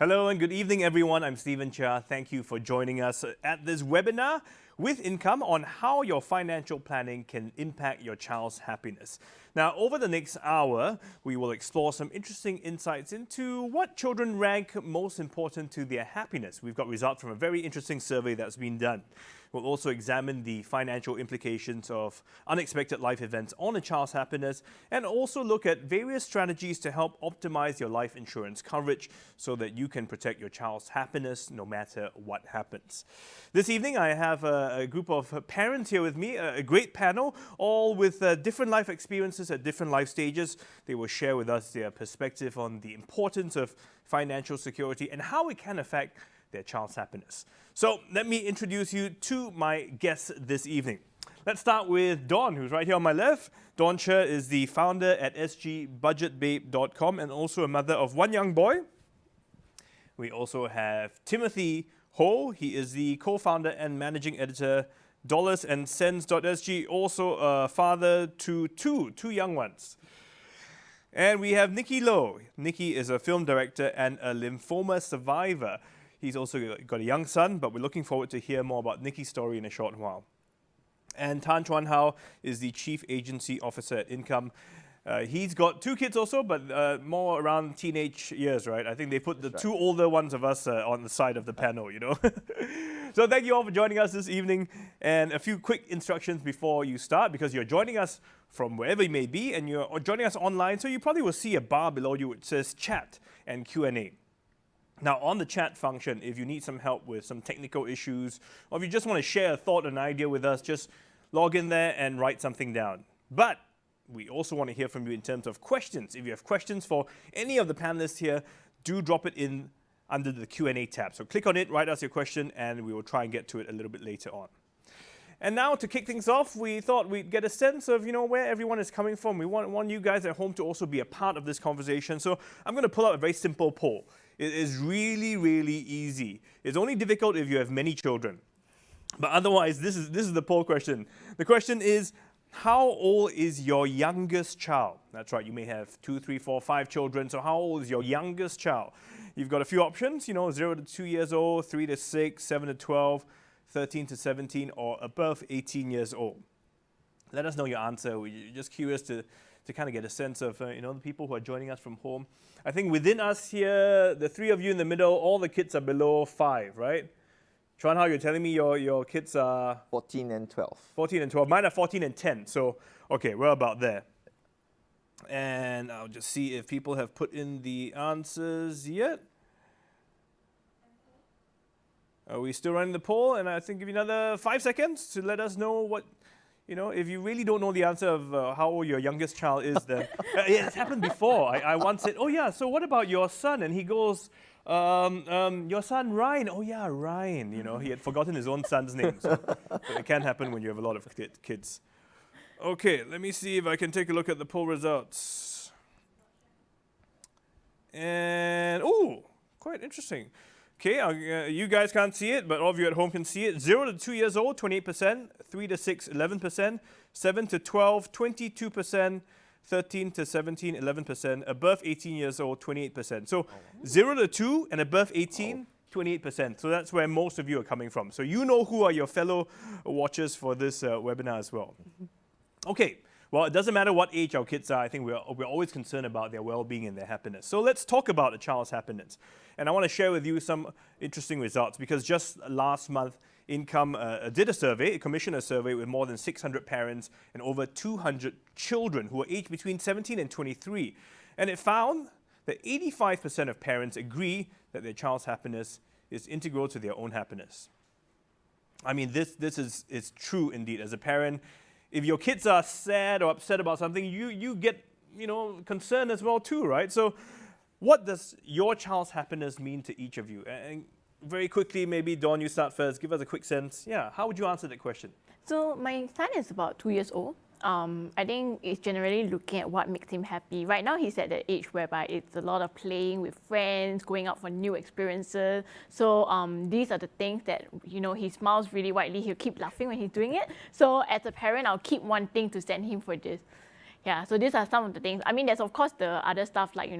Hello and good evening, everyone. I'm Stephen Chia. Thank you for joining us at this webinar with Income on how your financial planning can impact your child's happiness. Now, over the next hour, we will explore some interesting insights into what children rank most important to their happiness. We've got results from a very interesting survey that's been done. We'll also examine the financial implications of unexpected life events on a child's happiness and also look at various strategies to help optimize your life insurance coverage so that you can protect your child's happiness no matter what happens. This evening, I have a group of parents here with me, a great panel, all with different life experiences at different life stages. They will share with us their perspective on the importance of financial security and how it can affect their child's happiness. So let me introduce you to my guests this evening. Let's start with Dawn, who's right here on my left. Dawn Che is the founder at sgbudgetbabe.com and also a mother of one young boy. We also have Timothy Ho. He is the co-founder and managing editor, dollarsandcents.sg, also a father to two young ones. And we have Nicky Loh. Nicky is a film director and a lymphoma survivor. He's also got a young son, but we're looking forward to hear more about Nicky's story in a short while. And Tan Chuan Hao is the Chief Agency Officer at Income. He's got two kids also, but more around teenage years, right? I think they put the two older ones of us on the side of the panel, you know. So thank you all for joining us this evening. And a few quick instructions before you start, because you're joining us from wherever you may be, and you're joining us online, so you probably will see a bar below you which says chat and Q&A. Now, on the chat function, if you need some help with some technical issues, or if you just want to share a thought or an idea with us, just log in there and write something down. But we also want to hear from you in terms of questions. If you have questions for any of the panelists here, do drop it in under the Q&A tab. So click on it, write us your question, and we will try and get to it a little bit later on. And now, to kick things off, we thought we'd get a sense of, where everyone is coming from. We want you guys at home to also be a part of this conversation. So I'm going to pull out a very simple poll. It is really, really easy. It's only difficult if you have many children. But otherwise, this is the poll question. The question is, how old is your youngest child? That's right, you may have 2, 3, 4, 5 children. So how old is your youngest child? You've got a few options, 0 to 2 years old, 3 to 6, 7 to 12, 13 to 17, or above 18 years old. Let us know your answer. We're just curious to kind of get a sense of the people who are joining us from home. I think within us here, the three of you in the middle, all the kids are below 5, right? Chuan Hao, you're telling me your kids are 14 and 12. 14 and 12. Mine are 14 and 10. So, okay, we're about there. And I'll just see if people have put in the answers yet. Are we still running the poll? And I think give you another 5 seconds to let us know what, if you really don't know the answer of how old your youngest child is, then it's happened before. I once said, oh yeah, so what about your son? And he goes, your son Ryan. Oh yeah, Ryan. He had forgotten his own son's name. So it can happen when you have a lot of kids. Okay, let me see if I can take a look at the poll results. And, oh, quite interesting. Okay, you guys can't see it, but all of you at home can see it. 0 to 2 years old, 28%. 3 to 6, 11%. 7 to 12, 22%. 13 to 17, 11%. Above 18 years old, 28%. So 0 to 2 and above 18, 28%. So that's where most of you are coming from. So you know who are your fellow watchers for this webinar as well. Okay. Well, it doesn't matter what age our kids are. I think we're always concerned about their well-being and their happiness. So let's talk about a child's happiness. And I want to share with you some interesting results, because just last month, Income did a survey, commissioned a survey with more than 600 parents and over 200 children who were aged between 17 and 23. And it found that 85% of parents agree that their child's happiness is integral to their own happiness. I mean, this is true indeed. As a parent, if your kids are sad or upset about something, you get concerned as well too, right? So what does your child's happiness mean to each of you? And very quickly, maybe Dawn, you start first. Give us a quick sense. Yeah, how would you answer that question? So my son is about 2 years old. I think it's generally looking at what makes him happy. Right now, he's at the age whereby it's a lot of playing with friends, going out for new experiences. So these are the things that, he smiles really widely. He'll keep laughing when he's doing it. So as a parent, I'll keep wanting to send him for this. Yeah, so these are some of the things. I mean, there's of course the other stuff like,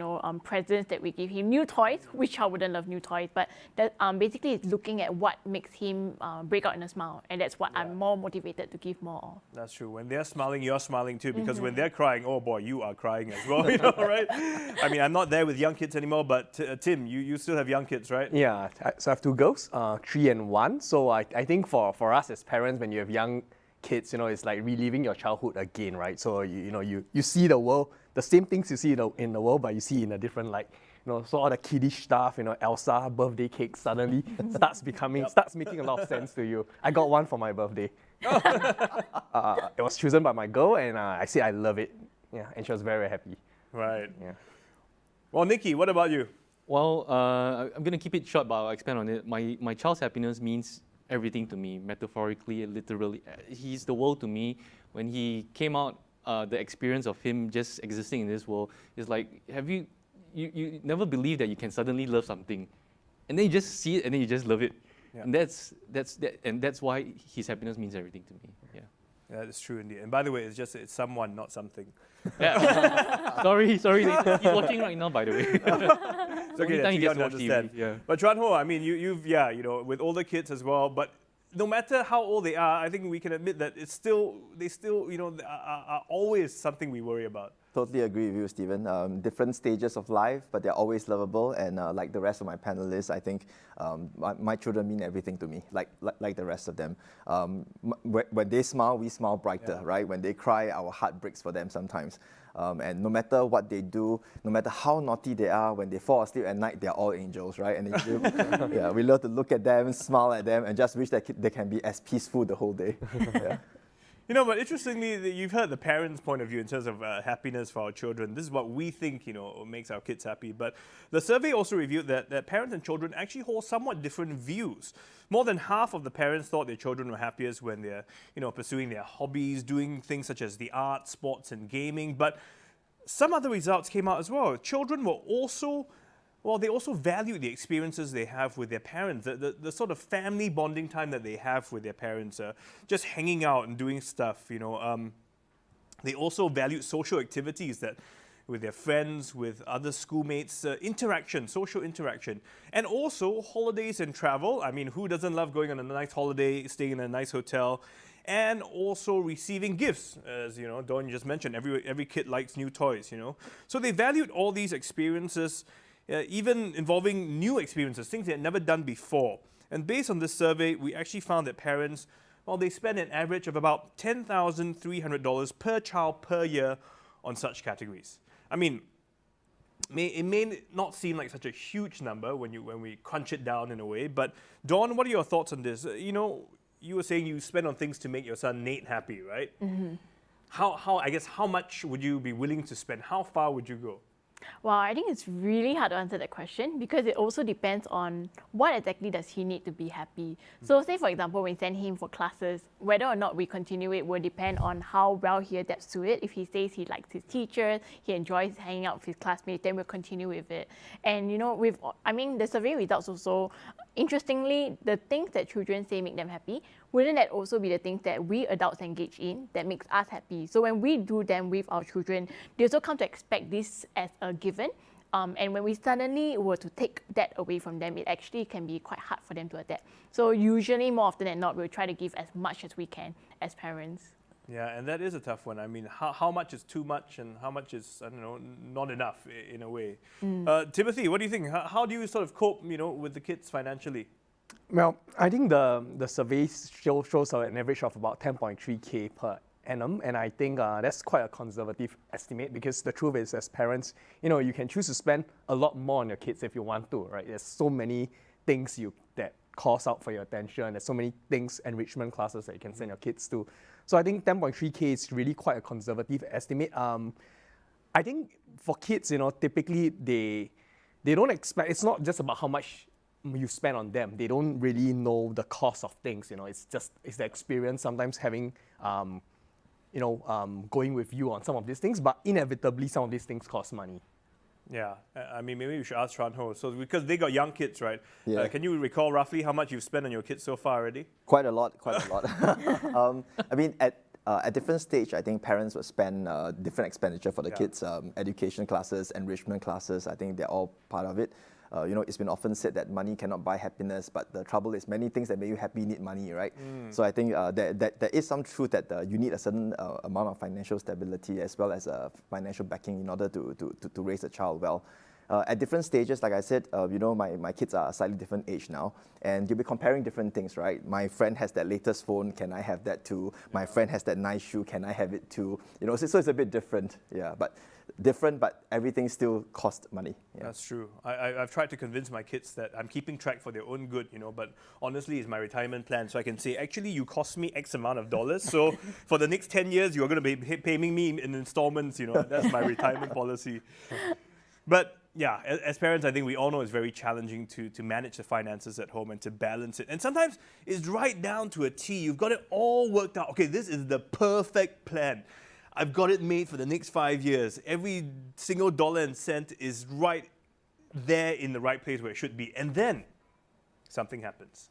presents that we give him, new toys, which I wouldn't love new toys, but that basically it's looking at what makes him break out in a smile. And that's what I'm more motivated to give more of. That's true. When they're smiling, you're smiling too, because when they're crying, oh boy, you are crying as well, right? I mean, I'm not there with young kids anymore, but Tim, you still have young kids, right? Yeah, so I have 2 girls, 3 and 1. So I think for us as parents, when you have young kids, it's like reliving your childhood again, right? So you see the world, the same things you see in the world, but you see in a different light. So all the kiddish stuff, Elsa birthday cake suddenly starts making a lot of sense to you. I got one for my birthday. It was chosen by my girl, and I said I love it. Yeah, and she was very, very happy. Right. Yeah. Well, Nikki, what about you? Well, I'm going to keep it short, but I'll expand on it. My child's happiness means everything to me, metaphorically and literally. He's the world to me. When he came out, the experience of him just existing in this world is like, you never believe that you can suddenly love something, and then you just see it and then you just love it. Yeah. And that's why his happiness means everything to me. Yeah. That is true indeed. And by the way, it's someone, not something. Yeah. sorry. He's watching right now, by the way. It's okay, Only time that's he you gets don't to watch understand. TV. Yeah. But Chuan Ho, I mean, you've with older kids as well, but no matter how old they are, I think we can admit that they still are always something we worry about. Totally agree with you, Stephen. Different stages of life, but they're always lovable. And like the rest of my panelists, I think my children mean everything to me, like the rest of them. When they smile, we smile brighter, right? When they cry, our heart breaks for them sometimes. And no matter what they do, no matter how naughty they are, when they fall asleep at night, they're all angels, right? And we love to look at them, smile at them, and just wish that they can be as peaceful the whole day. Yeah. But interestingly, you've heard the parents' point of view in terms of happiness for our children. This is what we think, makes our kids happy. But the survey also revealed that parents and children actually hold somewhat different views. More than half of the parents thought their children were happiest when they're, pursuing their hobbies, doing things such as the arts, sports, and gaming. But some other results came out as well. Children were also they also value the experiences they have with their parents, the sort of family bonding time that they have with their parents, just hanging out and doing stuff, They also valued social activities that with their friends, with other schoolmates, social interaction. And also holidays and travel. I mean, who doesn't love going on a nice holiday, staying in a nice hotel? And also receiving gifts, as Dawn just mentioned. Every kid likes new toys, So they valued all these experiences, even involving new experiences, things they had never done before. And based on this survey, we actually found that parents, they spend an average of about $10,300 per child per year on such categories. I mean, it may not seem like such a huge number when we crunch it down in a way, but Dawn, what are your thoughts on this? You were saying you spend on things to make your son Nate happy, right? Mm-hmm. How much would you be willing to spend? How far would you go? Well, I think it's really hard to answer that question because it also depends on what exactly does he need to be happy. So say, for example, when we send him for classes, whether or not we continue it will depend on how well he adapts to it. If he says he likes his teachers, he enjoys hanging out with his classmates, then we'll continue with it. And, the survey results also, interestingly, the things that children say make them happy, wouldn't that also be the things that we adults engage in that makes us happy? So when we do them with our children, they also come to expect this as a given. And when we suddenly were to take that away from them, it actually can be quite hard for them to adapt. So usually, more often than not, we'll try to give as much as we can as parents. Yeah, and that is a tough one. I mean, how much is too much and how much is, not enough in a way. Timothy, what do you think? How do you sort of cope, with the kids financially? Well, I think the survey shows an average of about 10.3K per annum, and I think that's quite a conservative estimate because the truth is, as parents, you can choose to spend a lot more on your kids if you want to, right? There's so many things that calls out for your attention. There's so many things, enrichment classes that you can send your kids to. So I think 10.3K is really quite a conservative estimate. I think for kids, typically they don't expect, it's not just about how much you spend on them. They don't really know the cost of things, it's the experience sometimes having, going with you on some of these things, but inevitably some of these things cost money. Yeah, I mean, maybe we should ask Chuan Ho. So because they got young kids, right? Yeah. Can you recall roughly how much you've spent on your kids so far already? Quite a lot. I mean, at different stage, I think parents will spend different expenditure for the Yeah. kids. Education classes, enrichment classes, I think they're all part of it. It's been often said that money cannot buy happiness, but the trouble is many things that make you happy need money, right? So I think there is some truth that you need a certain amount of financial stability as well as financial backing in order to raise a child well. At different stages, like I said, my kids are a slightly different age now, and you'll be comparing different things, right? My friend has that latest phone, can I have that too? My friend has that nice shoe, can I have it too? So it's a bit different, yeah, but everything still costs money. Yeah. That's true. I've tried to convince my kids that I'm keeping track for their own good, but honestly, it's my retirement plan. So I can say, actually, you cost me X amount of dollars. So for the next 10 years, you're going to be paying me in installments, That's my retirement policy. But yeah, as parents, I think we all know it's very challenging to manage the finances at home and to balance it. And sometimes it's right down to a T. You've got it all worked out. Okay, this is the perfect plan. I've got it made for the next 5 years. Every single dollar and cent is right there in the right place where it should be. And then something happens.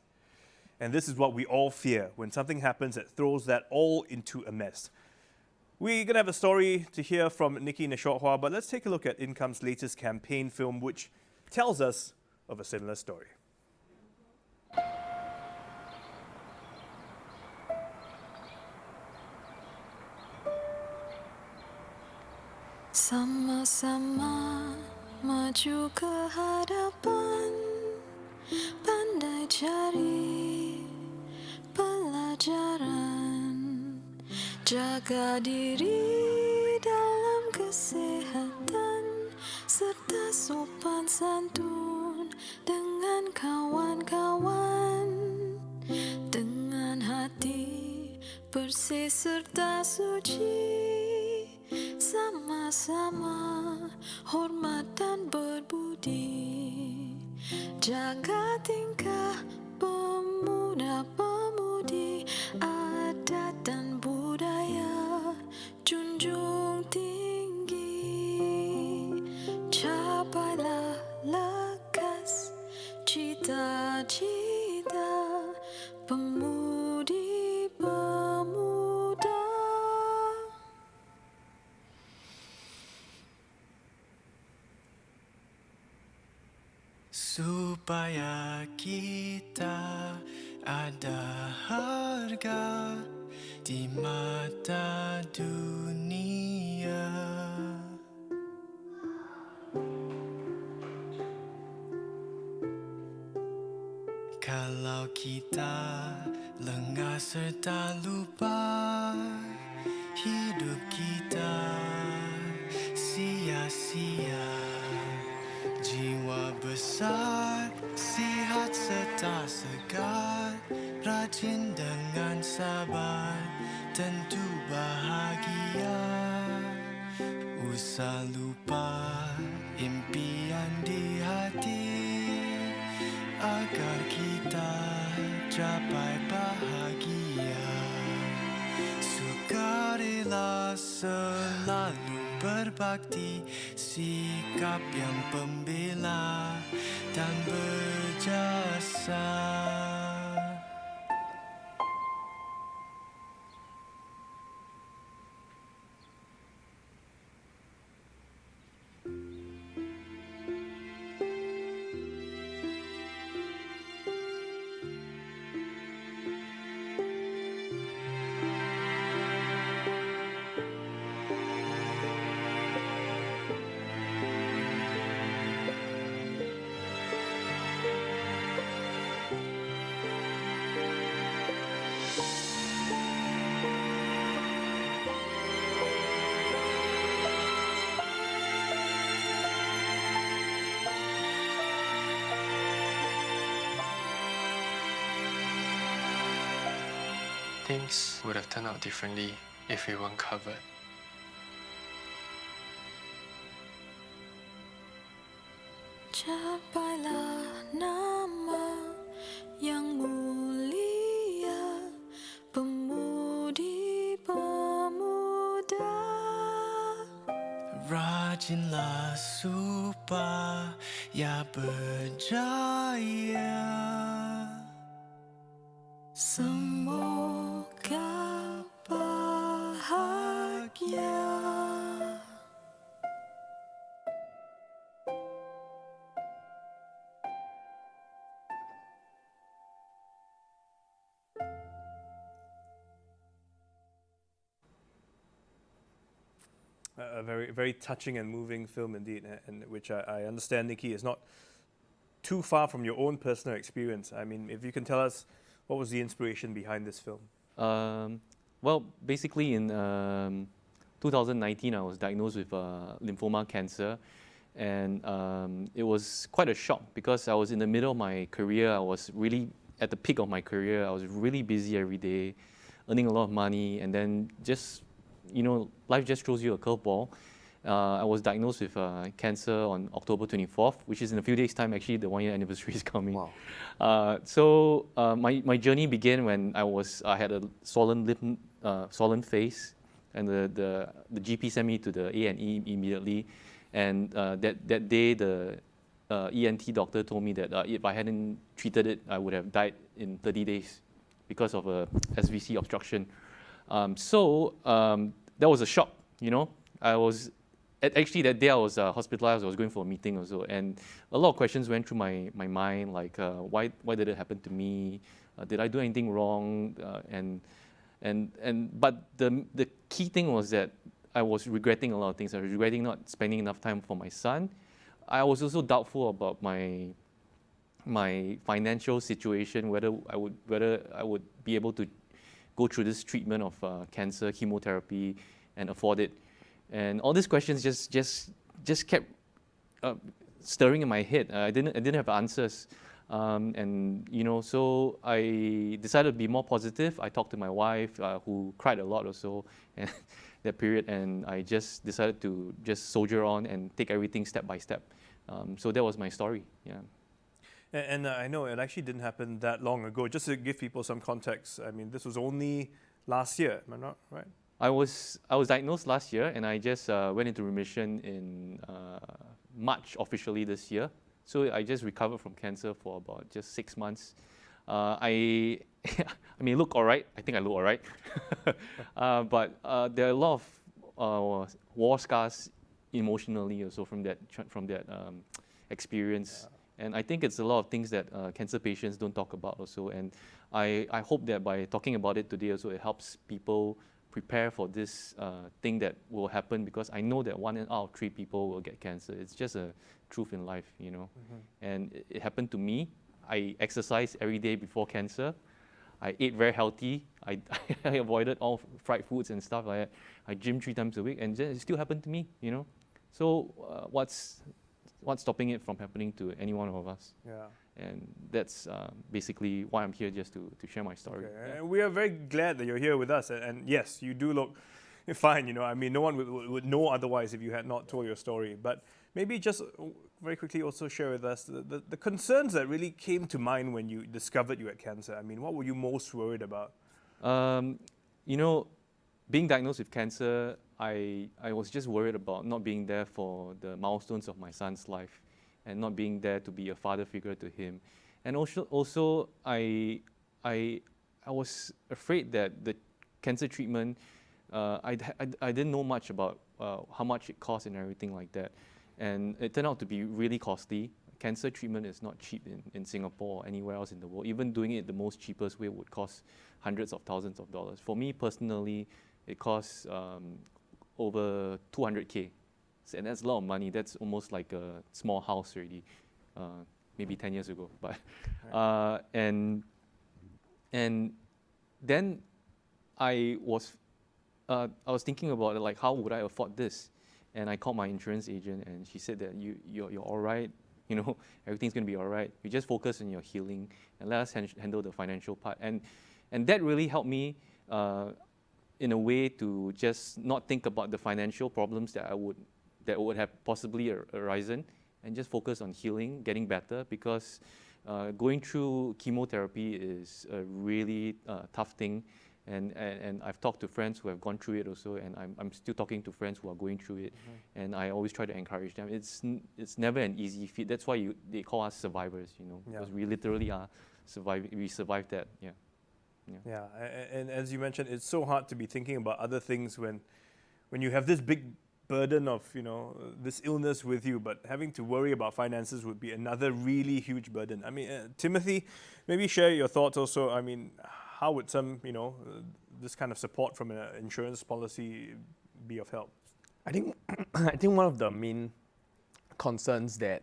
And this is what we all fear, when something happens that throws that all into a mess. We're going to have a story to hear from Nikki in a short while, but let's take a look at Income's latest campaign film, which tells us of a similar story. Sama-sama maju ke hadapan, pandai cari pelajaran, jaga diri dalam kesehatan, serta sopan santun dengan kawan-kawan, dengan hati bersih serta suci. Sama-sama hormat dan berbudi, jaga tingkah pemuda-pemudi, adat dan budaya junjung tinggi. Capailah lekas cita-cita pemudi-pemuda. Supaya kita ada harga di mata dunia. Kalau kita lengah serta lupa, hidup kita sia-sia. Jiwa besar, sihat serta segar, rajin dengan sabar, tentu bahagia. Usah lupa impian di hati, agar kita capai bahagia. Sukarela selalu berbakti, sikap yang pembela dan berjasa. Things would have turned out differently if we weren't covered. Capailah nama yang mulia, pemudi-pemuda. Rajinlah supaya berjaya. Semoga bahagia. A very, very touching and moving film indeed, and which I understand, Nikki, is not too far from your own personal experience. I mean, if you can tell us what was the inspiration behind this film? Well, basically in 2019, I was diagnosed with lymphoma cancer, and it was quite a shock because I was in the middle of my career. I was really at the peak of my career. I was really busy every day, earning a lot of money, and then just, life just throws you a curveball. I was diagnosed with cancer on October 24th, which is in a few days' time. Actually, the 1-year anniversary is coming. Wow. So my journey began when I had a swollen face, and the GP sent me to the A&E immediately. And that day, the ENT doctor told me that if I hadn't treated it, I would have died in 30 days because of a SVC obstruction. So that was a shock, Actually, that day I was hospitalized. I was going for a meeting also, and a lot of questions went through my mind, like why did it happen to me? Did I do anything wrong? But the key thing was that I was regretting a lot of things. I was regretting not spending enough time for my son. I was also doubtful about my financial situation, whether I would be able to go through this treatment of cancer, chemotherapy, and afford it. And all these questions just kept stirring in my head. I didn't have answers, so I decided to be more positive. I talked to my wife, who cried a lot also, and that period, and I just decided to just soldier on and take everything step by step. So that was my story. Yeah. And I know it actually didn't happen that long ago. Just to give people some context, I mean, this was only last year. Am I not right? I was diagnosed last year, and I just went into remission in March officially this year. So I just recovered from cancer for about just 6 months. I mean, look all right. I think I look all right. But there are a lot of war scars emotionally also from that experience. And I think it's a lot of things that cancer patients don't talk about also. And I hope that by talking about it today also, it helps people prepare for this thing that will happen, because I know that 1 out of 3 people will get cancer. It's just a truth in life, And it happened to me. I exercised every day before cancer. I ate very healthy. I avoided all fried foods and stuff like that. I gym 3 times a week, and it still happened to me, So what's stopping it from happening to any one of us? Yeah. And that's basically why I'm here, just to share my story. Okay. Yeah. And we are very glad that you're here with us. And yes, you do look fine. I mean, no one would know otherwise if you had not told your story. But maybe just very quickly also share with us the concerns that really came to mind when you discovered you had cancer. I mean, what were you most worried about? Being diagnosed with cancer, I was just worried about not being there for the milestones of my son's life, and not being there to be a father figure to him. And also I was afraid that the cancer treatment, I didn't know much about how much it costs and everything like that. And it turned out to be really costly. Cancer treatment is not cheap in Singapore or anywhere else in the world. Even doing it the most cheapest way would cost hundreds of thousands of dollars. For me personally, it costs over 200K. And that's a lot of money. That's almost like a small house already, maybe 10 years ago. But and then I was thinking about it, like, how would I afford this? And I called my insurance agent, and she said that you're all right. Everything's going to be all right. You just focus on your healing and let us handle the financial part. And that really helped me in a way to just not think about the financial problems that would have possibly arisen, and just focus on healing, getting better, because going through chemotherapy is a really tough thing. And I've talked to friends who have gone through it also, and I'm still talking to friends who are going through it, and I always try to encourage them. It's never an easy feat. That's why they call us survivors, because we literally are we survived that. Yeah, and as you mentioned, it's so hard to be thinking about other things when you have this big burden of this illness with you, but having to worry about finances would be another really huge burden. I mean, Timothy, maybe share your thoughts also. I mean, how would some this kind of support from an insurance policy be of help? I think I think one of the main concerns that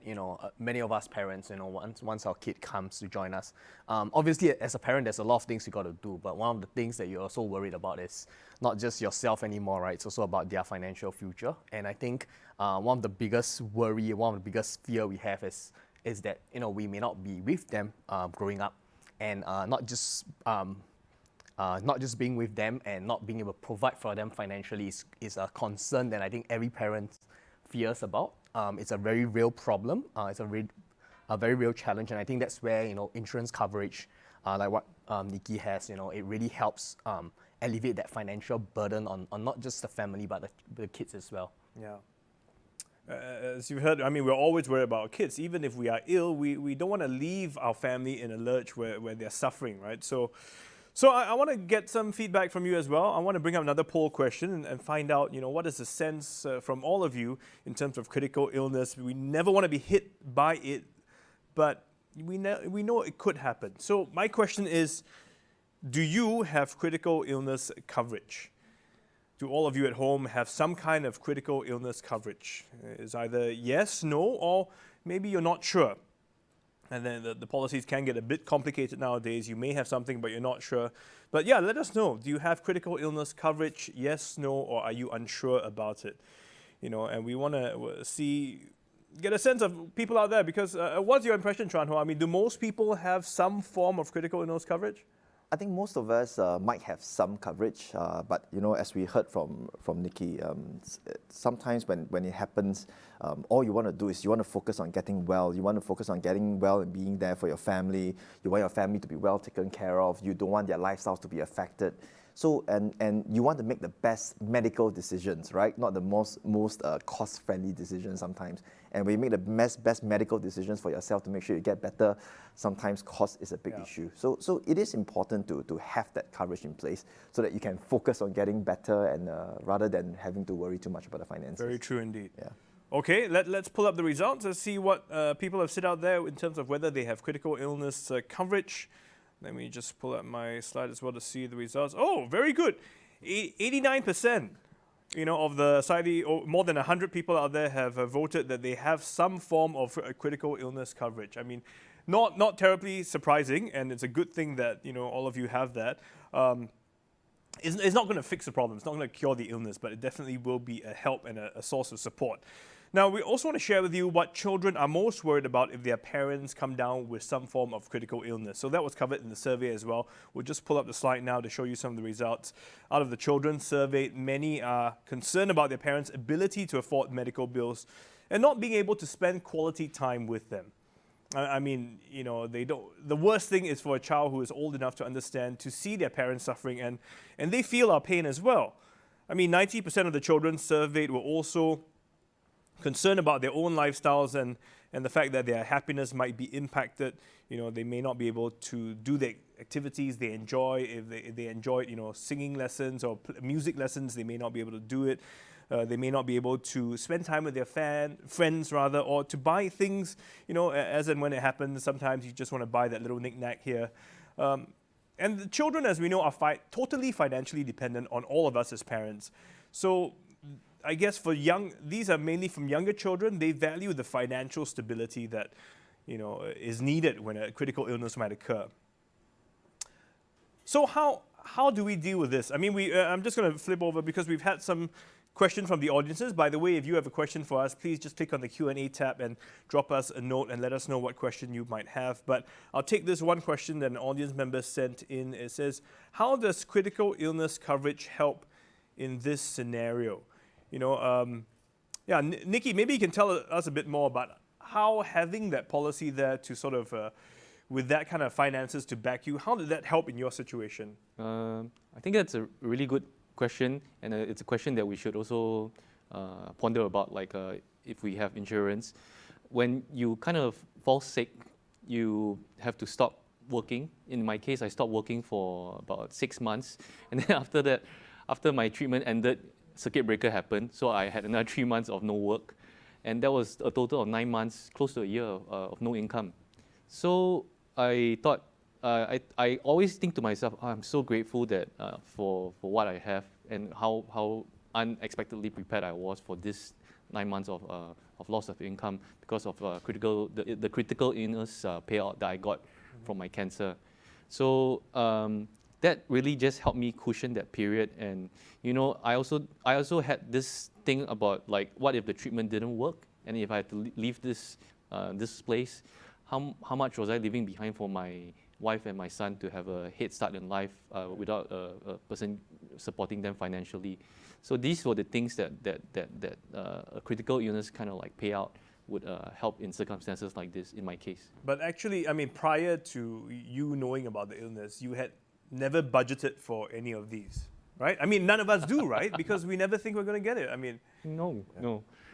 many of us parents, once our kid comes to join us, obviously as a parent there's a lot of things you got to do, but one of the things that you're also worried about is not just yourself anymore, right? It's also about their financial future. And I think one of the biggest worry, one of the biggest fear we have is that we may not be with them growing up, and not just being with them and not being able to provide for them financially is a concern that I think every parent fears about. It's a very real problem. It's a very real challenge, and I think that's where insurance coverage, like what Nikki has, it really helps alleviate that financial burden on not just the family but the kids as well. Yeah. As you've heard, I mean, we're always worried about our kids. Even if we are ill, we don't want to leave our family in a lurch where they're suffering, right? So I want to get some feedback from you as well. I want to bring up another poll question and find out, what is the sense from all of you in terms of critical illness. We never want to be hit by it, but we know it could happen. So my question is, do you have critical illness coverage? Do all of you at home have some kind of critical illness coverage? It's either yes, no, or maybe you're not sure. And then the policies can get a bit complicated nowadays. You may have something, but you're not sure. But yeah, let us know. Do you have critical illness coverage? Yes, no, or are you unsure about it? And we want to get a sense of people out there, because what's your impression, Chuan Ho? I mean, do most people have some form of critical illness coverage? I think most of us might have some coverage, but as we heard from Nikki, sometimes when it happens, all you want to do is you want to focus on getting well. You want to focus on getting well and being there for your family. You want your family to be well taken care of. You don't want their lifestyles to be affected. So and you want to make the best medical decisions, right? Not the most cost-friendly decisions sometimes. And when you make the best medical decisions for yourself to make sure you get better, sometimes cost is a big issue. So it is important to have that coverage in place so that you can focus on getting better and rather than having to worry too much about the finances. Very true indeed. Yeah. Okay, let's pull up the results and see what people have said out there in terms of whether they have critical illness coverage. Let me just pull up my slide as well to see the results. Oh, very good. 89%. Of the slightly more than 100 people out there have voted that they have some form of critical illness coverage. I mean, not terribly surprising, and it's a good thing that all of you have that. It's not going to fix the problem. It's not going to cure the illness, but it definitely will be a help and a source of support. Now, we also want to share with you what children are most worried about if their parents come down with some form of critical illness. So that was covered in the survey as well. We'll just pull up the slide now to show you some of the results. Out of the children surveyed, many are concerned about their parents' ability to afford medical bills and not being able to spend quality time with them. I mean, they don't. The worst thing is for a child who is old enough to understand, to see their parents suffering, and they feel our pain as well. I mean, 90% of the children surveyed were also concerned about their own lifestyles and the fact that their happiness might be impacted. They may not be able to do the activities they enjoy. If they enjoyed, singing lessons or music lessons, they may not be able to do it. They may not be able to spend time with their friends, or to buy things, as and when it happens. Sometimes you just want to buy that little knick-knack here. And the children, as we know, are totally financially dependent on all of us as parents. So I guess these are mainly from younger children. They value the financial stability that, is needed when a critical illness might occur. So how do we deal with this? I mean, I'm just going to flip over because we've had some questions from the audiences. By the way, if you have a question for us, please just click on the Q&A tab and drop us a note and let us know what question you might have. But I'll take this one question that an audience member sent in. It says, how does critical illness coverage help in this scenario? Nikki, maybe you can tell us a bit more about how having that policy there to sort of, with that kind of finances to back you, how did that help in your situation? I think that's a really good question, and it's a question that we should also ponder about, like if we have insurance. When you kind of fall sick, you have to stop working. In my case, I stopped working for about 6 months, and then after that, after my treatment ended, circuit breaker happened, so I had another 3 months of no work, and that was a total of 9 months, close to a year of no income. So I thought, I always think to myself, I'm so grateful that for what I have and how unexpectedly prepared I was for this 9 months of loss of income because of the critical illness payout that I got from my cancer. So that really just helped me cushion that period. And I also had this thing about, like, what if the treatment didn't work, and if I had to leave this place, how much was I leaving behind for my wife and my son to have a head start in life without a person supporting them financially. So these were the things that a critical illness kind of like payout would help in circumstances like this, in my case. But actually, I mean, prior to you knowing about the illness, you had never budgeted for any of these, right? I mean, none of us do, right? Because we never think we're going to get it. I mean, no.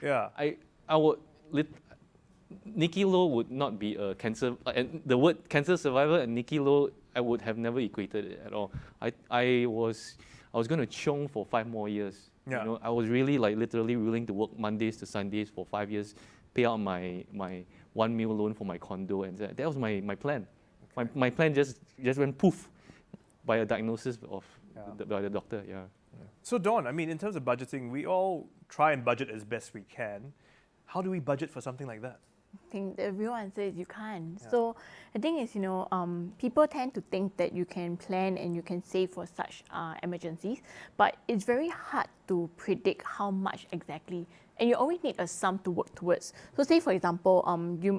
yeah. I would. Nikki Low would not be a cancer, and the word cancer survivor and Nikki Low, I would have never equated it at all. I was going to chiong for 5 more years. Yeah. I was really, like, literally willing to work Mondays to Sundays for 5 years, pay out my 1 mil loan for my condo, and that was my plan. Okay. My plan just went poof by a diagnosis by the doctor. Yeah. So Dawn, I mean, in terms of budgeting, we all try and budget as best we can. How do we budget for something like that? I think the real answer is you can't. Yeah. So the thing is, people tend to think that you can plan and you can save for such emergencies, but it's very hard to predict how much exactly. And you always need a sum to work towards. So say, for example,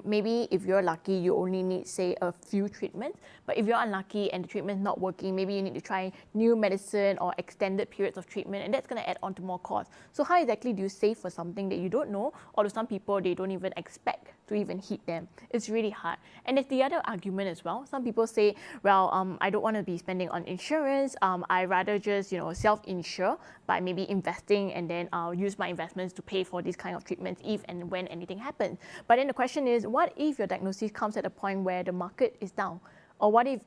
maybe if you're lucky, you only need, say, a few treatments. But if you're unlucky and the treatment's not working, maybe you need to try new medicine or extended periods of treatment, and that's going to add on to more cost. So how exactly do you save for something that you don't know, or to some people, they don't even expect to even hit them? It's really hard. And there's the other argument as well. Some people say, well, I don't want to be spending on insurance. I'd rather just, self-insure by maybe investing, and then I'll use my investments to pay for these kind of treatments if and when anything happens. But then the question is, what if your diagnosis comes at a point where the market is down? Or what if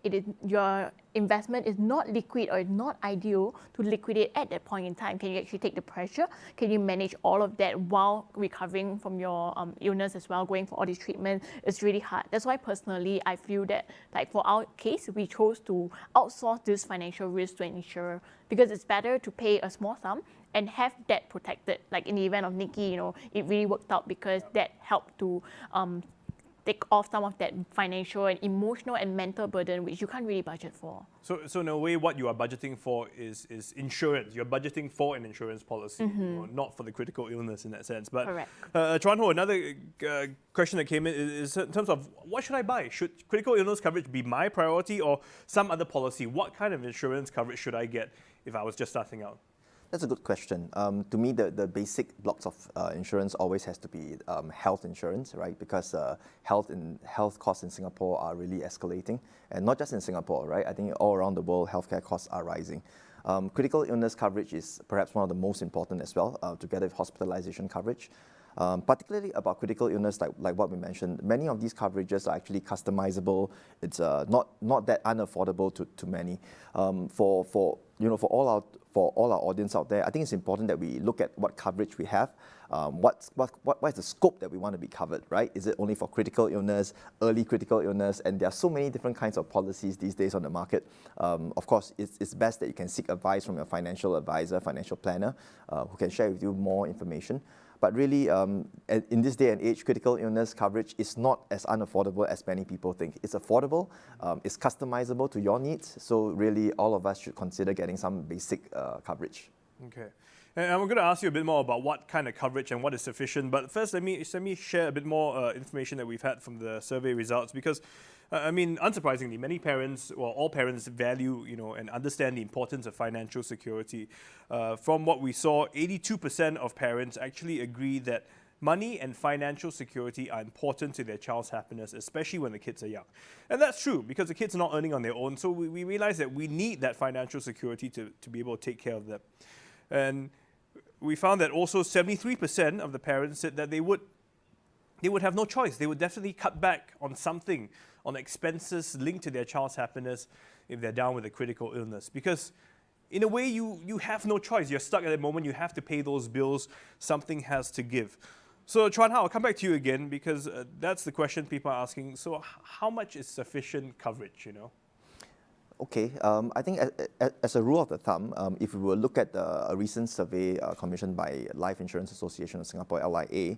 your investment is not liquid or not ideal to liquidate at that point in time? Can you actually take the pressure? Can you manage all of that while recovering from your illness as well, going for all these treatments? It's really hard. That's why personally, I feel that, like, for our case, we chose to outsource this financial risk to an insurer, because it's better to pay a small sum and have that protected. Like in the event of Nikki, it really worked out because that helped to take off some of that financial and emotional and mental burden, which you can't really budget for. So in a way, what you are budgeting for is insurance. You're budgeting for an insurance policy, not for the critical illness in that sense. But correct. Chuan Ho, another question that came in is in terms of what should I buy? Should critical illness coverage be my priority or some other policy? What kind of insurance coverage should I get if I was just starting out? That's a good question. To me, the basic blocks of insurance always has to be health insurance, right? Because health costs in Singapore are really escalating, and not just in Singapore, right? I think all around the world, healthcare costs are rising. Critical illness coverage is perhaps one of the most important as well, together with hospitalization coverage. Particularly about critical illness, like what we mentioned, many of these coverages are actually customizable. It's not that unaffordable to many. For all our audience out there, I think it's important that we look at what coverage we have. What is the scope that we want to be covered, right? Is it only for critical illness, early critical illness? And there are so many different kinds of policies these days on the market. Of course, it's best that you can seek advice from your financial advisor, financial planner, who can share with you more information. But really, in this day and age, critical illness coverage is not as unaffordable as many people think. It's affordable, it's customizable to your needs, so really all of us should consider getting some basic coverage. Okay. And I'm going to ask you a bit more about what kind of coverage and what is sufficient. But first, let me share a bit more information that we've had from the survey results, because I mean, unsurprisingly, many parents, well, all parents value, and understand the importance of financial security. From what we saw, 82% of parents actually agree that money and financial security are important to their child's happiness, especially when the kids are young. And that's true, because the kids are not earning on their own, so we realize that we need that financial security to be able to take care of them. And we found that also 73% of the parents said that they would have no choice. They would definitely cut back on something, on expenses linked to their child's happiness if they're down with a critical illness. Because in a way, you have no choice. You're stuck at that moment. You have to pay those bills. Something has to give. So Chuan Ho, I'll come back to you again, because that's the question people are asking. So how much is sufficient coverage, Okay, I think as a rule of the thumb, if we will look at a recent survey commissioned by Life Insurance Association of Singapore, LIA,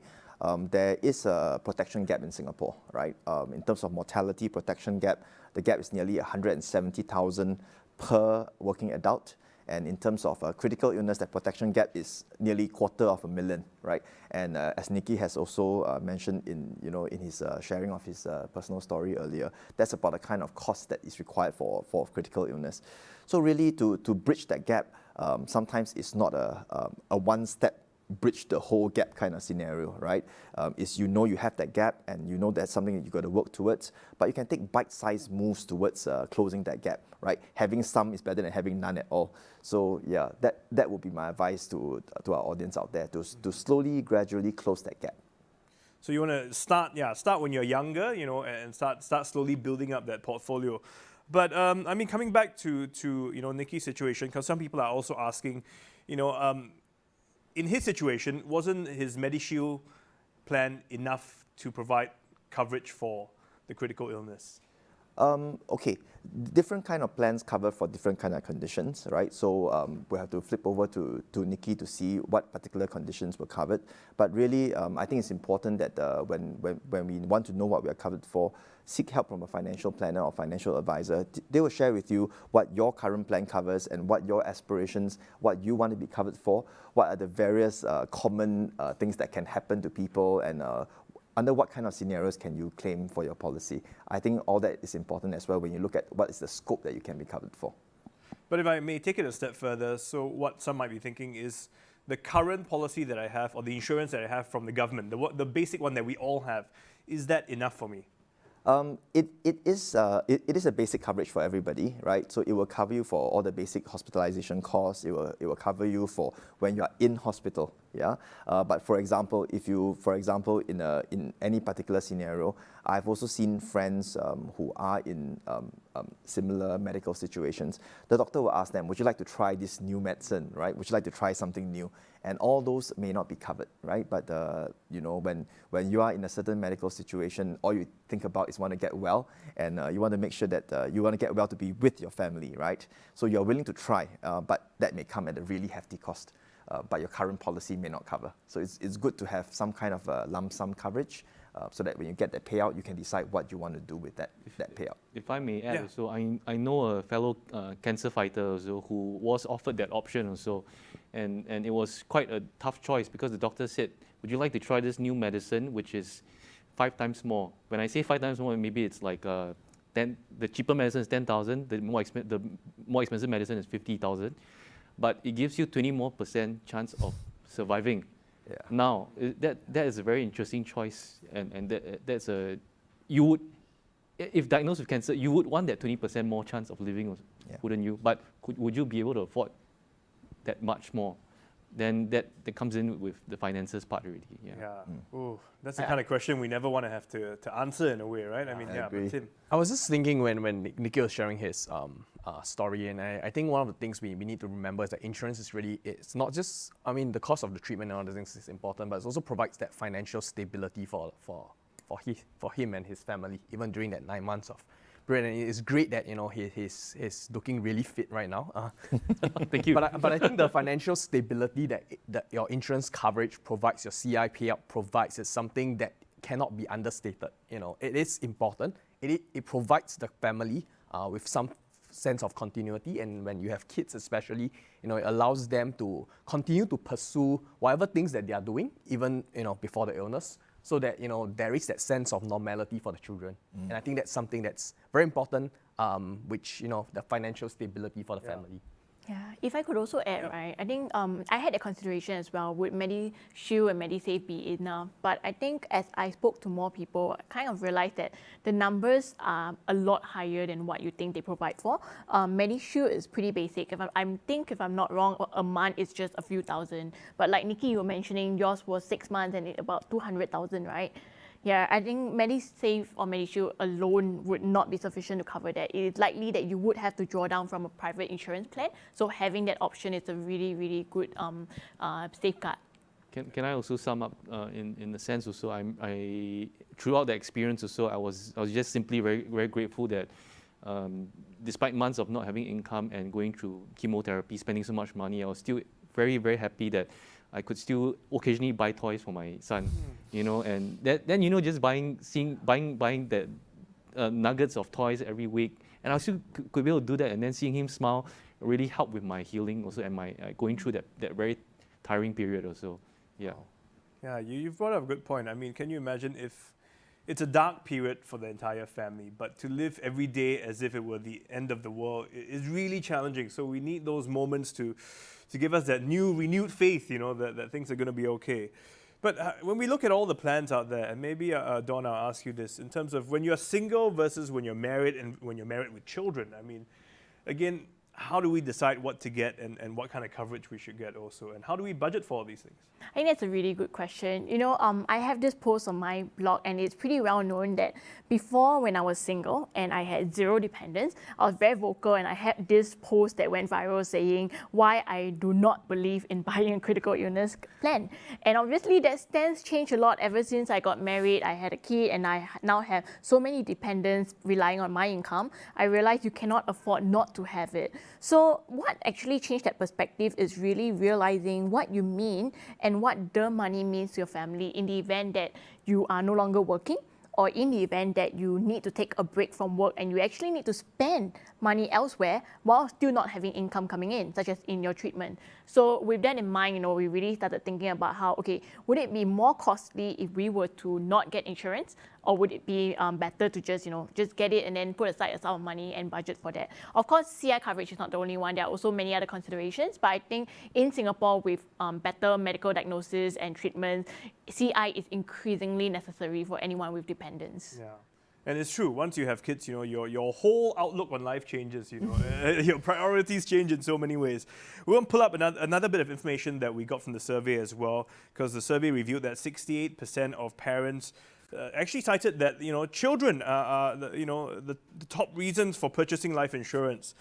there is a protection gap in Singapore, right? In terms of mortality protection gap, the gap is nearly 170,000 per working adult. And in terms of critical illness, that protection gap is nearly 250,000, right? And as Nicky has also mentioned in his sharing of his personal story earlier, that's about the kind of cost that is required for critical illness. So really, to bridge that gap, sometimes it's not a one-step bridge the whole gap kind of scenario, right? Is you have that gap and you know that's something that you got to work towards, but you can take bite-sized moves towards closing that gap, right? Having some is better than having none at all. So yeah, that would be my advice to our audience out there, to slowly, gradually close that gap. So you want to start when you're younger, and start slowly building up that portfolio. But I mean, coming back to Nicky's situation, because some people are also asking, in his situation, wasn't his MediShield plan enough to provide coverage for the critical illness? Okay, different kind of plans cover for different kind of conditions, right? So we have to flip over to Nicky to see what particular conditions were covered. But really, I think it's important that when we want to know what we are covered for, seek help from a financial planner or financial advisor. They will share with you what your current plan covers and what your aspirations, what you want to be covered for, what are the various common things that can happen to people, and under what kind of scenarios can you claim for your policy. I think all that is important as well when you look at what is the scope that you can be covered for. But if I may take it a step further, so what some might be thinking is the current policy that I have, or the insurance that I have from the government, the basic one that we all have, is that enough for me? It is a basic coverage for everybody, right? So it will cover you for all the basic hospitalization costs. It will cover you for when you are in hospital, yeah. But for example, if you, in any particular scenario, I've also seen friends who are in similar medical situations. The doctor will ask them, "Would you like to try this new medicine, right? Would you like to try something new?" And all those may not be covered, right? But when you are in a certain medical situation, all you think about is want to get well, and you want to make sure that you want to get well to be with your family, right? So you're willing to try, but that may come at a really hefty cost. But your current policy may not cover. So it's good to have some kind of lump sum coverage, so that when you get that payout, you can decide what you want to do with that payout. If I may add also, I know a fellow cancer fighter also who was offered that option also, and it was quite a tough choice because the doctor said, "Would you like to try this new medicine, which is 5 times more?" When I say 5 times more, maybe it's like the cheaper medicine is 10,000, the more expensive medicine is 50,000, but it gives you 20% more chance of surviving. Yeah. Now, that is a very interesting choice, and that's you would, if diagnosed with cancer, you would want that 20% more chance of living, wouldn't you? But would you be able to afford that much more? Then that comes in with the finances part already. Ooh, that's the kind of question we never want to have to answer in a way, right? I mean, I agree. but Tim. I was just thinking when Nicky was sharing his story, and I think one of the things we need to remember is that insurance is really, it's not just, I mean, the cost of the treatment and other things is important, but it also provides that financial stability for him and his family, even during that 9 months of period. And it's great that he's looking really fit right now. Thank you. But I think the financial stability that your insurance coverage provides, your CI payout provides, is something that cannot be understated. It is important. It provides the family with some sense of continuity, and when you have kids especially, it allows them to continue to pursue whatever things that they are doing, even before the illness, so that there is that sense of normality for the children. And I think that's something that's very important, which the financial stability for the family. Yeah, if I could also add, right, I think I had a consideration as well, would MediShield and MediSave be enough? But I think as I spoke to more people, I kind of realized that the numbers are a lot higher than what you think they provide for. MediShield is pretty basic. If I'm not wrong, a month is just a few thousand. But like Nicky, you were mentioning, yours was 6 months and about 200,000, right? Yeah, I think MediSave or MediShield alone would not be sufficient to cover that. It is likely that you would have to draw down from a private insurance plan. So having that option is a really, really good safeguard. Can I also sum up in the sense also, I throughout the experience also, I was just simply very, very grateful that Despite months of not having income and going through chemotherapy, spending so much money, I was still very, very happy that I could still occasionally buy toys for my son, you know, and then, you know, just buying that nuggets of toys every week, and I still could be able to do that, and then seeing him smile really helped with my healing also, and my going through that very tiring period also. Yeah. Yeah, you've brought up a good point. I mean, can you imagine if it's a dark period for the entire family, but to live every day as if it were the end of the world is really challenging. So we need those moments to give us that new, renewed faith, you know, that things are going to be okay. But when we look at all the plans out there, and maybe, Dawn, I'll ask you this, in terms of when you're single versus when you're married and when you're married with children, I mean, again, how do we decide what to get and what kind of coverage we should get also? And how do we budget for all these things? I think that's a really good question. You know, I have this post on my blog, and it's pretty well known that before, when I was single and I had zero dependents, I was very vocal, and I had this post that went viral saying why I do not believe in buying a critical illness plan. And obviously that stance changed a lot ever since I got married, I had a kid, and I now have so many dependents relying on my income. I realized you cannot afford not to have it. So what actually changed that perspective is really realizing what you mean and what the money means to your family in the event that you are no longer working, or in the event that you need to take a break from work and you actually need to spend money elsewhere while still not having income coming in, such as in your treatment. So with that in mind, you know, we really started thinking about how, okay, would it be more costly if we were to not get insurance, or would it be better to just, you know, just get it and then put aside a sum of money and budget for that? Of course, CI coverage is not the only one. There are also many other considerations, but I think in Singapore, with better medical diagnosis and treatment, CI is increasingly necessary for anyone with dependence. Yeah. And it's true, once you have kids, you know, your whole outlook on life changes, you know, your priorities change in so many ways. We're going to pull up another bit of information that we got from the survey as well, because the survey revealed that 68% of parents actually cited that, you know, children are the top reasons for purchasing life insurance,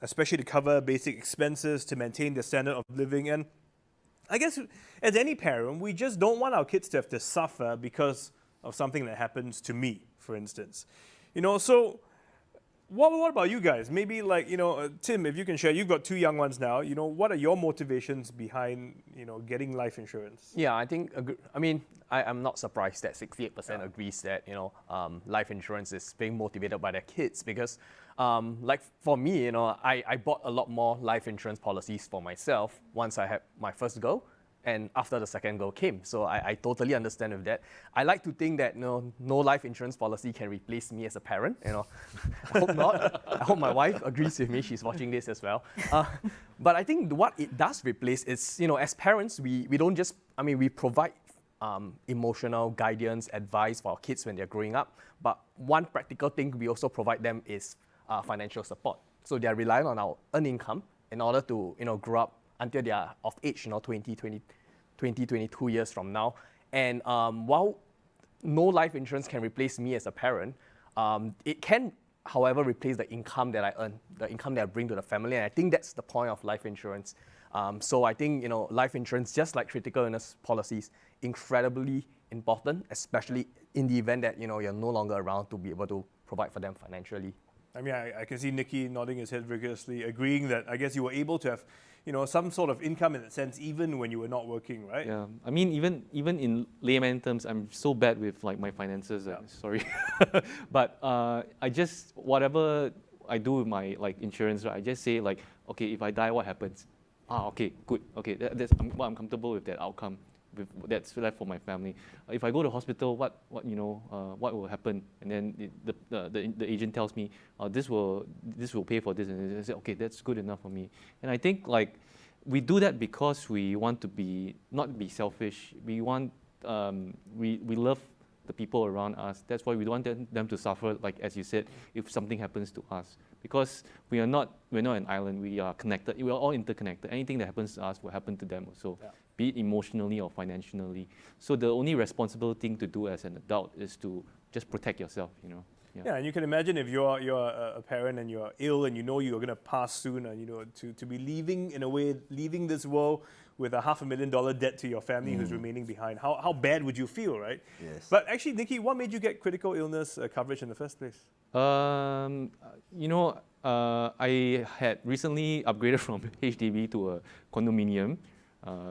especially to cover basic expenses, to maintain their standard of living. And I guess as any parent, we just don't want our kids to have to suffer because of something that happens to me, for instance. You know, so what about you guys? Maybe like, you know, Tim, if you can share, you've got two young ones now. You know, what are your motivations behind, you know, getting life insurance? Yeah, I think, I'm not surprised that 68% agrees that, you know, life insurance is being motivated by their kids, because like for me, you know, I bought a lot more life insurance policies for myself once I had my first girl, and after the second girl came. So I totally understand with that. I like to think that, you know, no life insurance policy can replace me as a parent, you know. I hope not. I hope my wife agrees with me. She's watching this as well. But I think what it does replace is, you know, as parents, we don't just, we provide emotional guidance, advice for our kids when they're growing up. But one practical thing we also provide them is financial support. So they're relying on our earned income in order to, you know, grow up until they are of age, you know, 22 years from now. And while no life insurance can replace me as a parent, it can, however, replace the income that I earn, the income that I bring to the family. And I think that's the point of life insurance. So I think, you know, life insurance, just like critical illness policies, incredibly important, especially in the event that, you know, you're no longer around to be able to provide for them financially. I mean, I can see Nicky nodding his head vigorously, agreeing that I guess you were able to have, you know, some sort of income in that sense, even when you were not working, right? Yeah, I mean, even in layman terms, I'm so bad with like my finances. Sorry, but I just, whatever I do with my like insurance, right, I just say like, okay, if I die, what happens? Okay, good. Okay, that's I'm comfortable with that outcome. That's left for my family. If I go to hospital, what will happen? And then the agent tells me, this will pay for this, and I say, okay, that's good enough for me. And I think like we do that because we want to not be selfish. We want we love the people around us. That's why we don't want them to suffer. Like as you said, if something happens to us, because we're not an island. We are connected. We are all interconnected. Anything that happens to us will happen to them also. Yeah. Be it emotionally or financially. So the only responsible thing to do as an adult is to just protect yourself, you know. Yeah, and you can imagine if you're a parent and you're ill and you know you're going to pass soon, and you know to be leaving this world with a $500,000 debt to your family who's remaining behind. How bad would you feel, right? Yes. But actually, Nikki, what made you get critical illness coverage in the first place? I had recently upgraded from HDB to a condominium.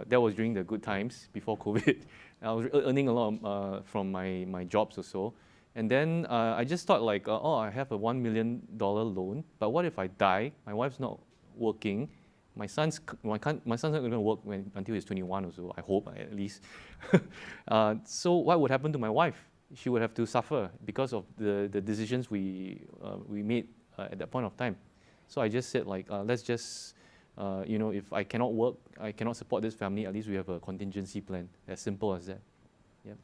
That was during the good times before COVID. I was earning a lot from my jobs or so. And then I just thought like, I have a $1 million loan, but what if I die? My wife's not working. My son's not going to work until he's 21 or so, I hope at least. So what would happen to my wife? She would have to suffer because of the decisions we made at that point of time. So I just said like, let's just, if I cannot work, I cannot support this family, at least we have a contingency plan. As simple as that. Yep.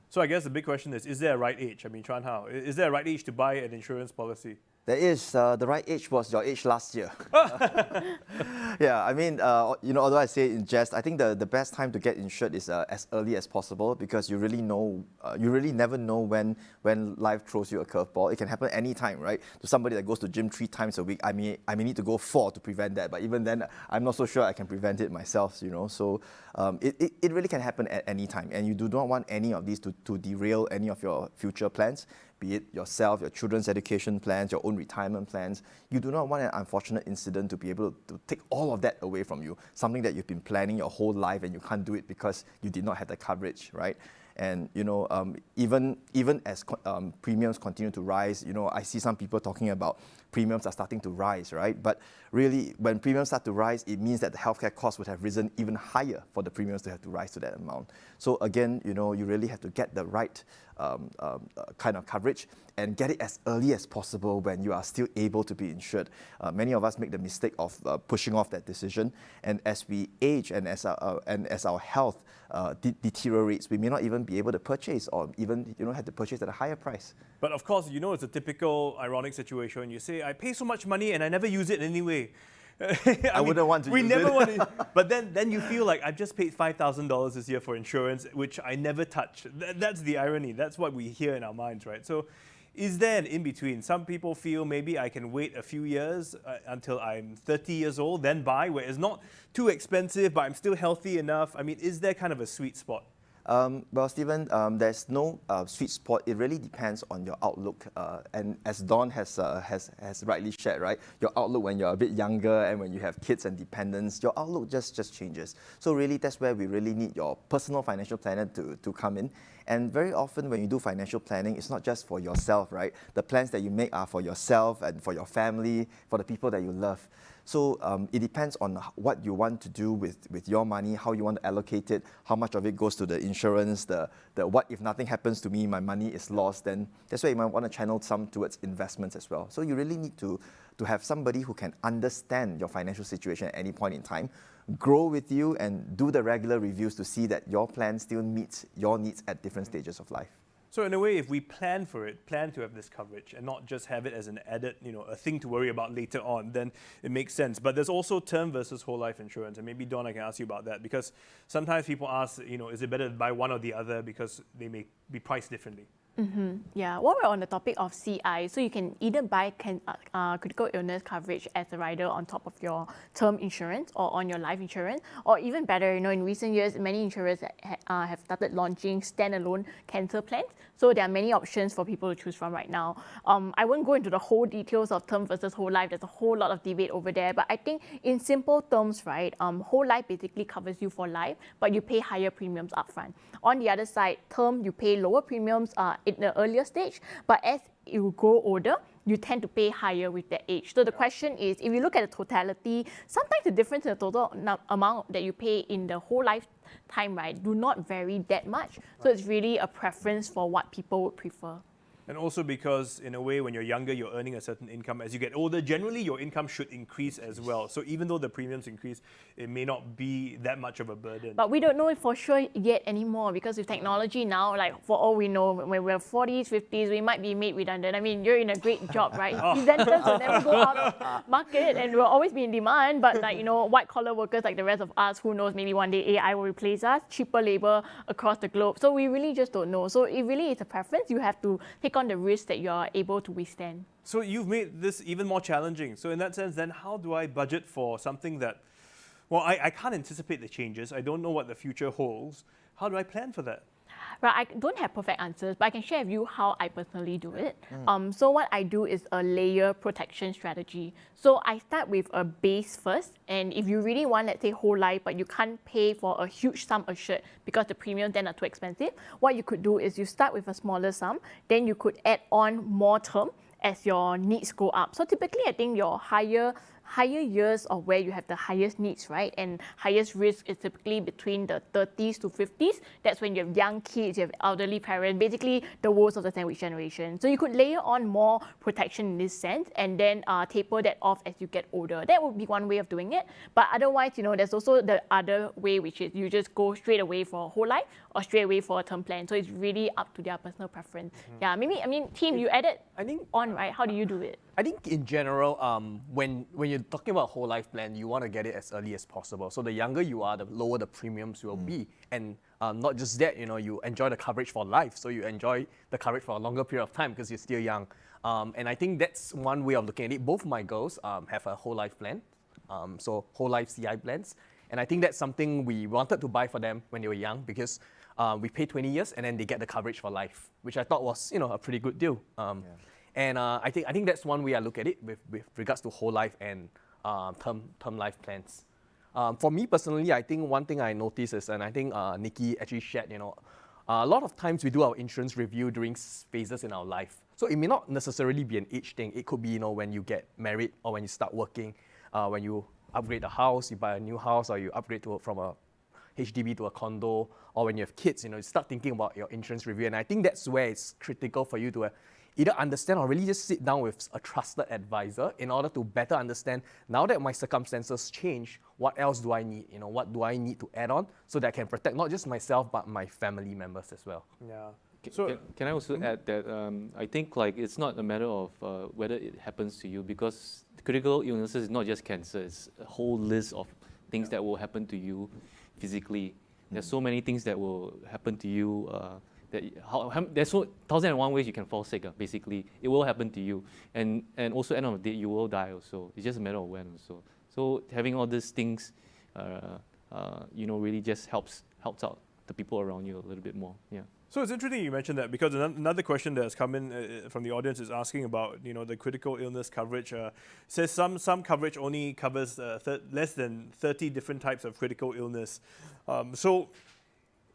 So I guess the big question is there a right age? I mean, Chuan Hao, is there a right age to buy an insurance policy? There is. The right age was your age last year. Yeah, I mean, although I say it in jest, I think the best time to get insured is as early as possible, because you really never know when life throws you a curveball. It can happen anytime, right? To somebody that goes to gym 3 times a week, I may need to go 4 to prevent that. But even then, I'm not so sure I can prevent it myself, So it really can happen at any time. And you do not want any of these to derail any of your future plans, be it yourself, your children's education plans, your own retirement plans. You do not want an unfortunate incident to be able to take all of that away from you, something that you've been planning your whole life and you can't do it because you did not have the coverage, right? And even as premiums continue to rise, I see some people talking about premiums are starting to rise, right? But really, when premiums start to rise, it means that the healthcare costs would have risen even higher for the premiums to have to rise to that amount. So again, you really have to get the right kind of coverage and get it as early as possible when you are still able to be insured. Many of us make the mistake of pushing off that decision, and as we age and as our health deteriorates, we may not even be able to purchase, or even have to purchase at a higher price. But of course, it's a typical ironic situation. You say, I pay so much money and I never use it anyway. I wouldn't want to we use never it. want to, but then you feel like I've just paid $5,000 this year for insurance, which I never touch. That's the irony. That's what we hear in our minds, right? So is there an in-between? Some people feel maybe I can wait a few years until I'm 30 years old, then buy, where it's not too expensive, but I'm still healthy enough. I mean, is there kind of a sweet spot? Well, Stephen, there's no sweet spot. It really depends on your outlook. And as Dawn has rightly shared, right? Your outlook when you're a bit younger and when you have kids and dependents, your outlook just changes. So really, that's where we really need your personal financial planner to come in. And very often when you do financial planning, it's not just for yourself, right? The plans that you make are for yourself and for your family, for the people that you love. So it depends on what you want to do with your money, how you want to allocate it, how much of it goes to the insurance, the what if nothing happens to me, my money is lost, then that's why you might want to channel some towards investments as well. So you really need to have somebody who can understand your financial situation at any point in time, grow with you and do the regular reviews to see that your plan still meets your needs at different stages of life. So in a way, if we plan for it, plan to have this coverage and not just have it as an added, a thing to worry about later on, then it makes sense. But there's also term versus whole life insurance. And maybe, Dawn, I can ask you about that, because sometimes people ask, is it better to buy one or the other because they may be priced differently? Mm-hmm. Yeah, while we're on the topic of CI, so you can either buy critical illness coverage as a rider on top of your term insurance or on your life insurance, or even better, in recent years, many insurers have started launching standalone cancer plans. So there are many options for people to choose from right now. I won't go into the whole details of term versus whole life. There's a whole lot of debate over there. But I think in simple terms, right, whole life basically covers you for life, but you pay higher premiums upfront. On the other side, term, you pay lower premiums in the earlier stage, but as you grow older, you tend to pay higher with that age. So the question is, if you look at the totality, sometimes the difference in the total amount that you pay in the whole lifetime, right, do not vary that much. So it's really a preference for what people would prefer. And also because, in a way, when you're younger, you're earning a certain income. As you get older, generally your income should increase as well. So even though the premiums increase, it may not be that much of a burden. But we don't know it for sure yet anymore, because with technology now, like for all we know, when we're 40s, 50s, we might be made redundant. I mean, you're in a great job, right? Presenters will never go out of market and will always be in demand. But white collar workers like the rest of us, who knows, maybe one day AI will replace us, cheaper labor across the globe. So we really just don't know. So it really is a preference. You have to take on the risk that you're able to withstand. So you've made this even more challenging. So in that sense, then how do I budget for something that Well, I can't anticipate the changes. I don't know what the future holds. How do I plan for that? Right, I don't have perfect answers, but I can share with you how I personally do it. So what I do is a layer protection strategy. So I start with a base first, and if you really want, let's say, whole life, but you can't pay for a huge sum assured because the premiums then are too expensive, what you could do is you start with a smaller sum, then you could add on more term as your needs go up. So typically, I think your higher years of where you have the highest needs, right, and highest risk is typically between the 30s to 50s. That's when you have young kids, you have elderly parents, basically the worst of the sandwich generation. So you could layer on more protection in this sense and then taper that off as you get older. That would be one way of doing it. But otherwise, there's also the other way, which is you just go straight away for a whole life or straight away for a term plan. So it's really up to their personal preference. Yeah, maybe, team, you added on, right? How do you do it? I think in general, when you're talking about whole life plan, you want to get it as early as possible. So the younger you are, the lower the premiums will be. And not just that, you enjoy the coverage for life. So you enjoy the coverage for a longer period of time because you're still young. And I think that's one way of looking at it. Both of my girls have a whole life plan, so whole life CI plans. And I think that's something we wanted to buy for them when they were young because we pay 20 years and then they get the coverage for life, which I thought was a pretty good deal. And I think that's one way I look at it with regards to whole life and term life plans. For me personally, I think one thing I noticed is, and I think Nikki actually shared, a lot of times we do our insurance review during phases in our life. So it may not necessarily be an age thing. It could be, when you get married or when you start working, when you upgrade a house, you buy a new house, or you upgrade from a HDB to a condo, or when you have kids, you start thinking about your insurance review. And I think that's where it's critical for you to either understand or really just sit down with a trusted advisor in order to better understand, now that my circumstances change, what else do I need? What do I need to add on so that I can protect not just myself, but my family members as well. Yeah. So can I also add that I think it's not a matter of whether it happens to you, because critical illnesses is not just cancer, it's a whole list of things that will happen to you physically. There's so many things that will happen to you. There's 1,001 ways you can fall sick, basically. It will happen to you. And also, end of the day, you will die also. It's just a matter of when also. So having all these things, really just helps out the people around you a little bit more. Yeah. So it's interesting you mentioned that, because another question that has come in from the audience is asking about the critical illness coverage. Says some coverage only covers less than 30 different types of critical illness. So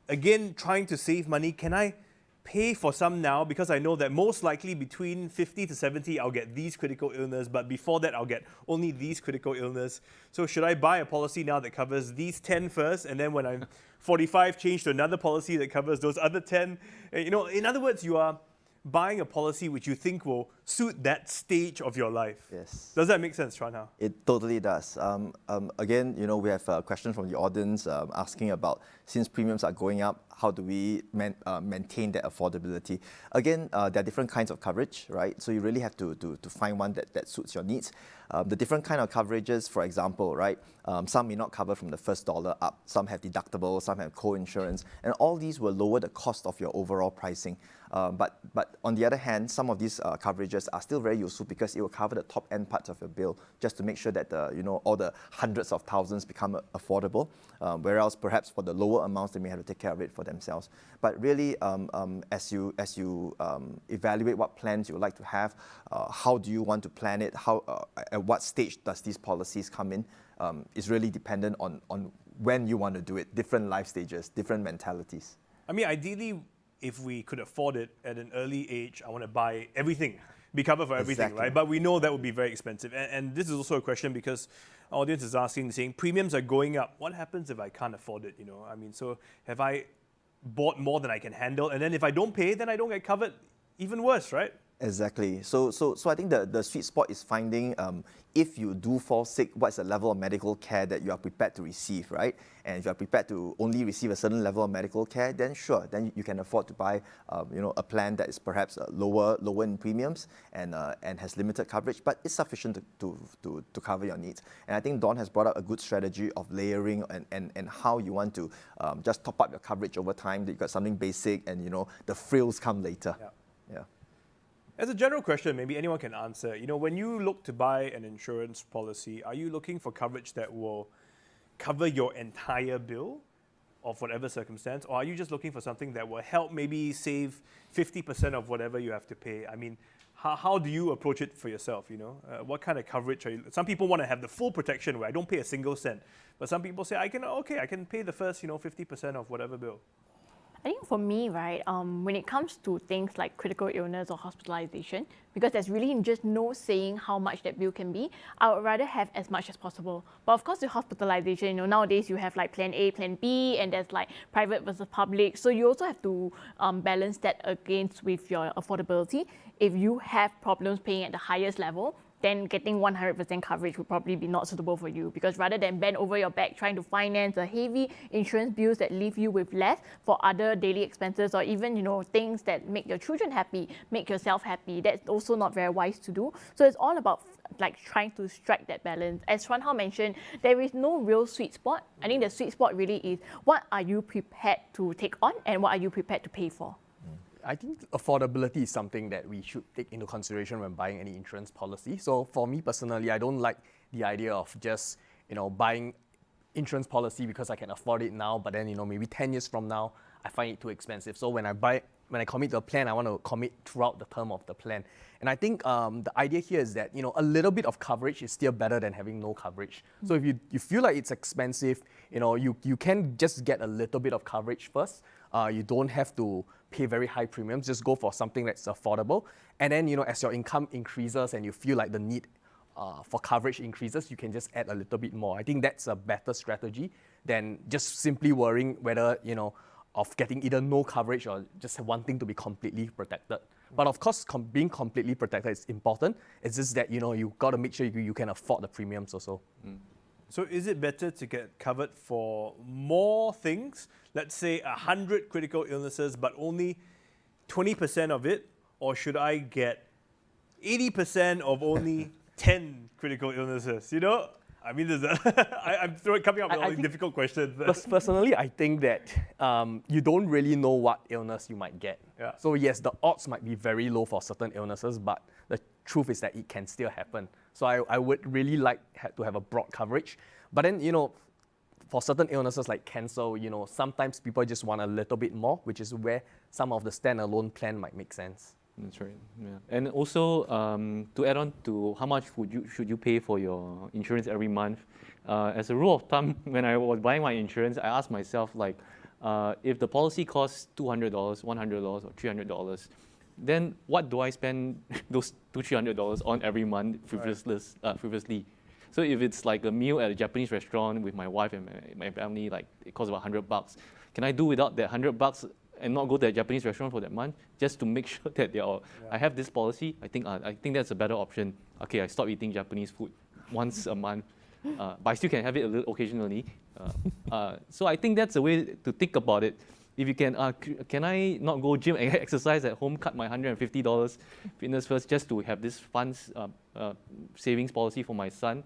again, trying to save money, can I pay for some now, because I know that most likely between 50 to 70 I'll get these critical illness, but before that I'll get only these critical illness. So should I buy a policy now that covers these 10 first, and then when I'm 45 change to another policy that covers those other 10? In other words, you are buying a policy which you think will suit that stage of your life. Yes. Does that make sense, Chuan Hao? It totally does. Again, we have a question from the audience asking about, since premiums are going up, how do we maintain that affordability? Again, there are different kinds of coverage, right? So you really have to find one that suits your needs. The different kind of coverages, for example, right? Some may not cover from the first dollar up. Some have deductibles, some have co-insurance, and all these will lower the cost of your overall pricing. But on the other hand, some of these coverages are still very useful because it will cover the top end parts of your bill, just to make sure that all the hundreds of thousands become affordable. Whereas perhaps for the lower amounts, they may have to take care of it for themselves. But really, as you evaluate what plans you would like to have, how do you want to plan it? At what stage does these policies come in? Is really dependent on when you want to do it. Different life stages, different mentalities. Ideally, if we could afford it at an early age, I want to buy everything, be covered for everything, Exactly. right? But we know that would be very expensive. And this is also a question because our audience is saying premiums are going up. What happens if I can't afford it? So have I bought more than I can handle? And then if I don't pay, then I don't get covered. Even worse, right? Exactly. So I think the sweet spot is finding if you do fall sick, what's the level of medical care that you are prepared to receive, right? And if you are prepared to only receive a certain level of medical care, then sure, then you can afford to buy a plan that is perhaps lower in premiums and has limited coverage, but it's sufficient to cover your needs. And I think Dawn has brought up a good strategy of layering and how you want to just top up your coverage over time. That you've got something basic and the frills come later. Yeah. As a general question, maybe anyone can answer. When you look to buy an insurance policy, are you looking for coverage that will cover your entire bill of whatever circumstance, or are you just looking for something that will help maybe save 50% of whatever you have to pay? I mean, how do you approach it for yourself, you know? What kind of coverage are you? Some people want to have the full protection where I don't pay a single cent, but some people say I can pay the first, 50% of whatever bill. I think for me, right, when it comes to things like critical illness or hospitalization, because there's really just no saying how much that bill can be, I would rather have as much as possible. But of course, with hospitalization, nowadays you have like plan A, plan B, and there's like private versus public. So you also have to balance that against with your affordability. If you have problems paying at the highest level, then getting 100% coverage would probably be not suitable for you, because rather than bend over your back trying to finance a heavy insurance bills that leave you with less for other daily expenses, or even things that make your children happy, make yourself happy, that's also not very wise to do. So it's all about like trying to strike that balance. As Chuan Hao mentioned, there is no real sweet spot. I think the sweet spot really is what are you prepared to take on and what are you prepared to pay for. I think affordability is something that we should take into consideration when buying any insurance policy. So for me personally, I don't like the idea of just, buying insurance policy because I can afford it now, but then, maybe 10 years from now, I find it too expensive. So when I commit to a plan, I want to commit throughout the term of the plan. And I think the idea here is that, a little bit of coverage is still better than having no coverage. So if you feel like it's expensive, you can just get a little bit of coverage first. You don't have to pay very high premiums, just go for something that's affordable. And then, as your income increases and you feel like the need for coverage increases, you can just add a little bit more. I think that's a better strategy than just simply worrying whether, of getting either no coverage or just wanting to be completely protected. But of course, being completely protected is important. It's just that, you got to make sure you can afford the premiums also. So is it better to get covered for more things, let's say 100 critical illnesses, but only 20% of it? Or should I get 80% of only 10 critical illnesses? I mean, I'm coming up with all these difficult questions. Personally, I think that you don't really know what illness you might get. Yeah. So yes, the odds might be very low for certain illnesses, but the truth is that it can still happen. So I would really like to have a broad coverage. But then, for certain illnesses like cancer, sometimes people just want a little bit more, which is where some of the standalone plan might make sense. That's right. Yeah. And also, to add on to how much should you pay for your insurance every month? As a rule of thumb, when I was buying my insurance, I asked myself if the policy costs $200, $100, or $300, then what do I spend those $200-$300 on every month previously? So if it's like a meal at a Japanese restaurant with my wife and my family, it costs about $100. Can I do without that $100 and not go to a Japanese restaurant for that month, just to make sure that I have this policy? I think that's a better option. Okay, I stop eating Japanese food once a month, but I still can have it a little occasionally. So I think that's a way to think about it. If you can I not go gym and exercise at home, cut my $150 fitness first, just to have this funds savings policy for my son,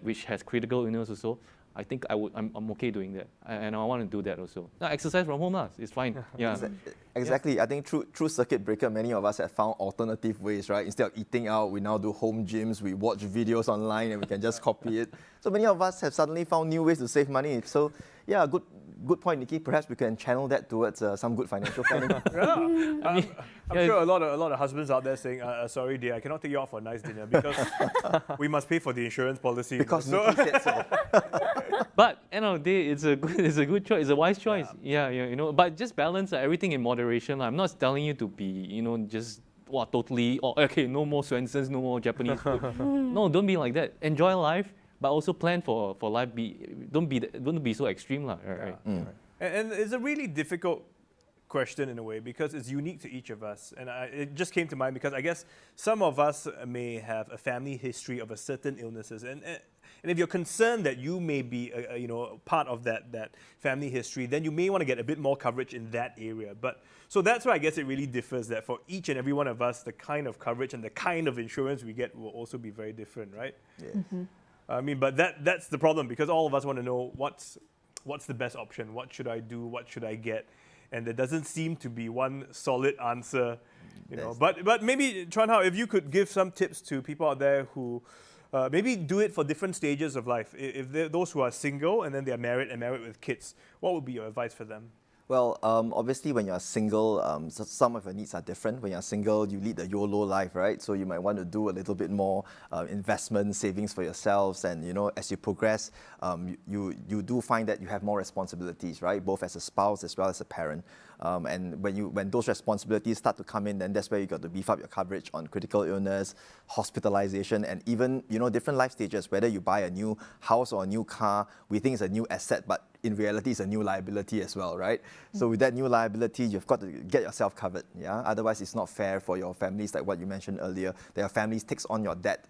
which has critical illness also? I think I'm okay doing that, and I want to do that also. Now, exercise from home, it's fine. Yeah. Exactly. I think through circuit breaker, many of us have found alternative ways, right? Instead of eating out, we now do home gyms, we watch videos online, and we can just copy it. So many of us have suddenly found new ways to save money. So yeah, good point, Nikki. Perhaps we can channel that towards some good financial planning. I'm sure a lot of husbands out there saying, sorry dear, I cannot take you out for a nice dinner because we must pay for the insurance policy. Because Nikki said so. But end of the day, it's a good choice. It's a wise choice. Yeah. But just balance everything in moderation. I'm not telling you to be, just totally. Okay, no more Swensons, no more Japanese food. No, don't be like that. Enjoy life, but also plan for life. Don't be so extreme, right? And it's a really difficult question in a way because it's unique to each of us. And it just came to mind because I guess some of us may have a family history of a certain illnesses. And if you're concerned that you may be, part of that family history, then you may want to get a bit more coverage in that area. But so that's why I guess it really differs. That for each and every one of us, the kind of coverage and the kind of insurance we get will also be very different, right? Yeah. Mm-hmm. I mean, but that's the problem because all of us want to know what's the best option. What should I do? What should I get? And there doesn't seem to be one solid answer, But maybe Chuan Hao, if you could give some tips to people out there who maybe do it for different stages of life. If they're those who are single and then they are married and married with kids, what would be your advice for them? Well, obviously, when you're single, some of your needs are different. When you're single, you lead the YOLO life, right? So you might want to do a little bit more investment, savings for yourselves, and as you progress, you do find that you have more responsibilities, right? Both as a spouse as well as a parent. And when those responsibilities start to come in, then that's where you got to beef up your coverage on critical illness, hospitalization, and even different life stages. Whether you buy a new house or a new car, we think it's a new asset, but in reality, it's a new liability as well, right? So with that new liability, you've got to get yourself covered, yeah? Otherwise, it's not fair for your families, like what you mentioned earlier, that your families takes on your debt,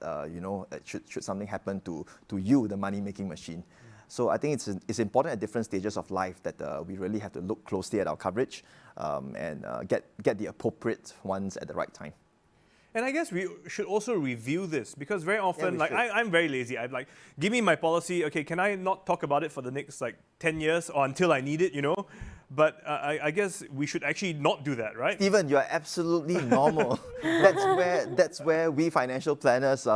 should something happen to you, the money-making machine. So I think it's important at different stages of life that we really have to look closely at our coverage and get the appropriate ones at the right time. And I guess we should also review this because very often, we should. I'm very lazy. I'm like, give me my policy. Okay, can I not talk about it for the next 10 years or until I need it, But I guess we should actually not do that, right? Stephen, you are absolutely normal. That's where we financial planners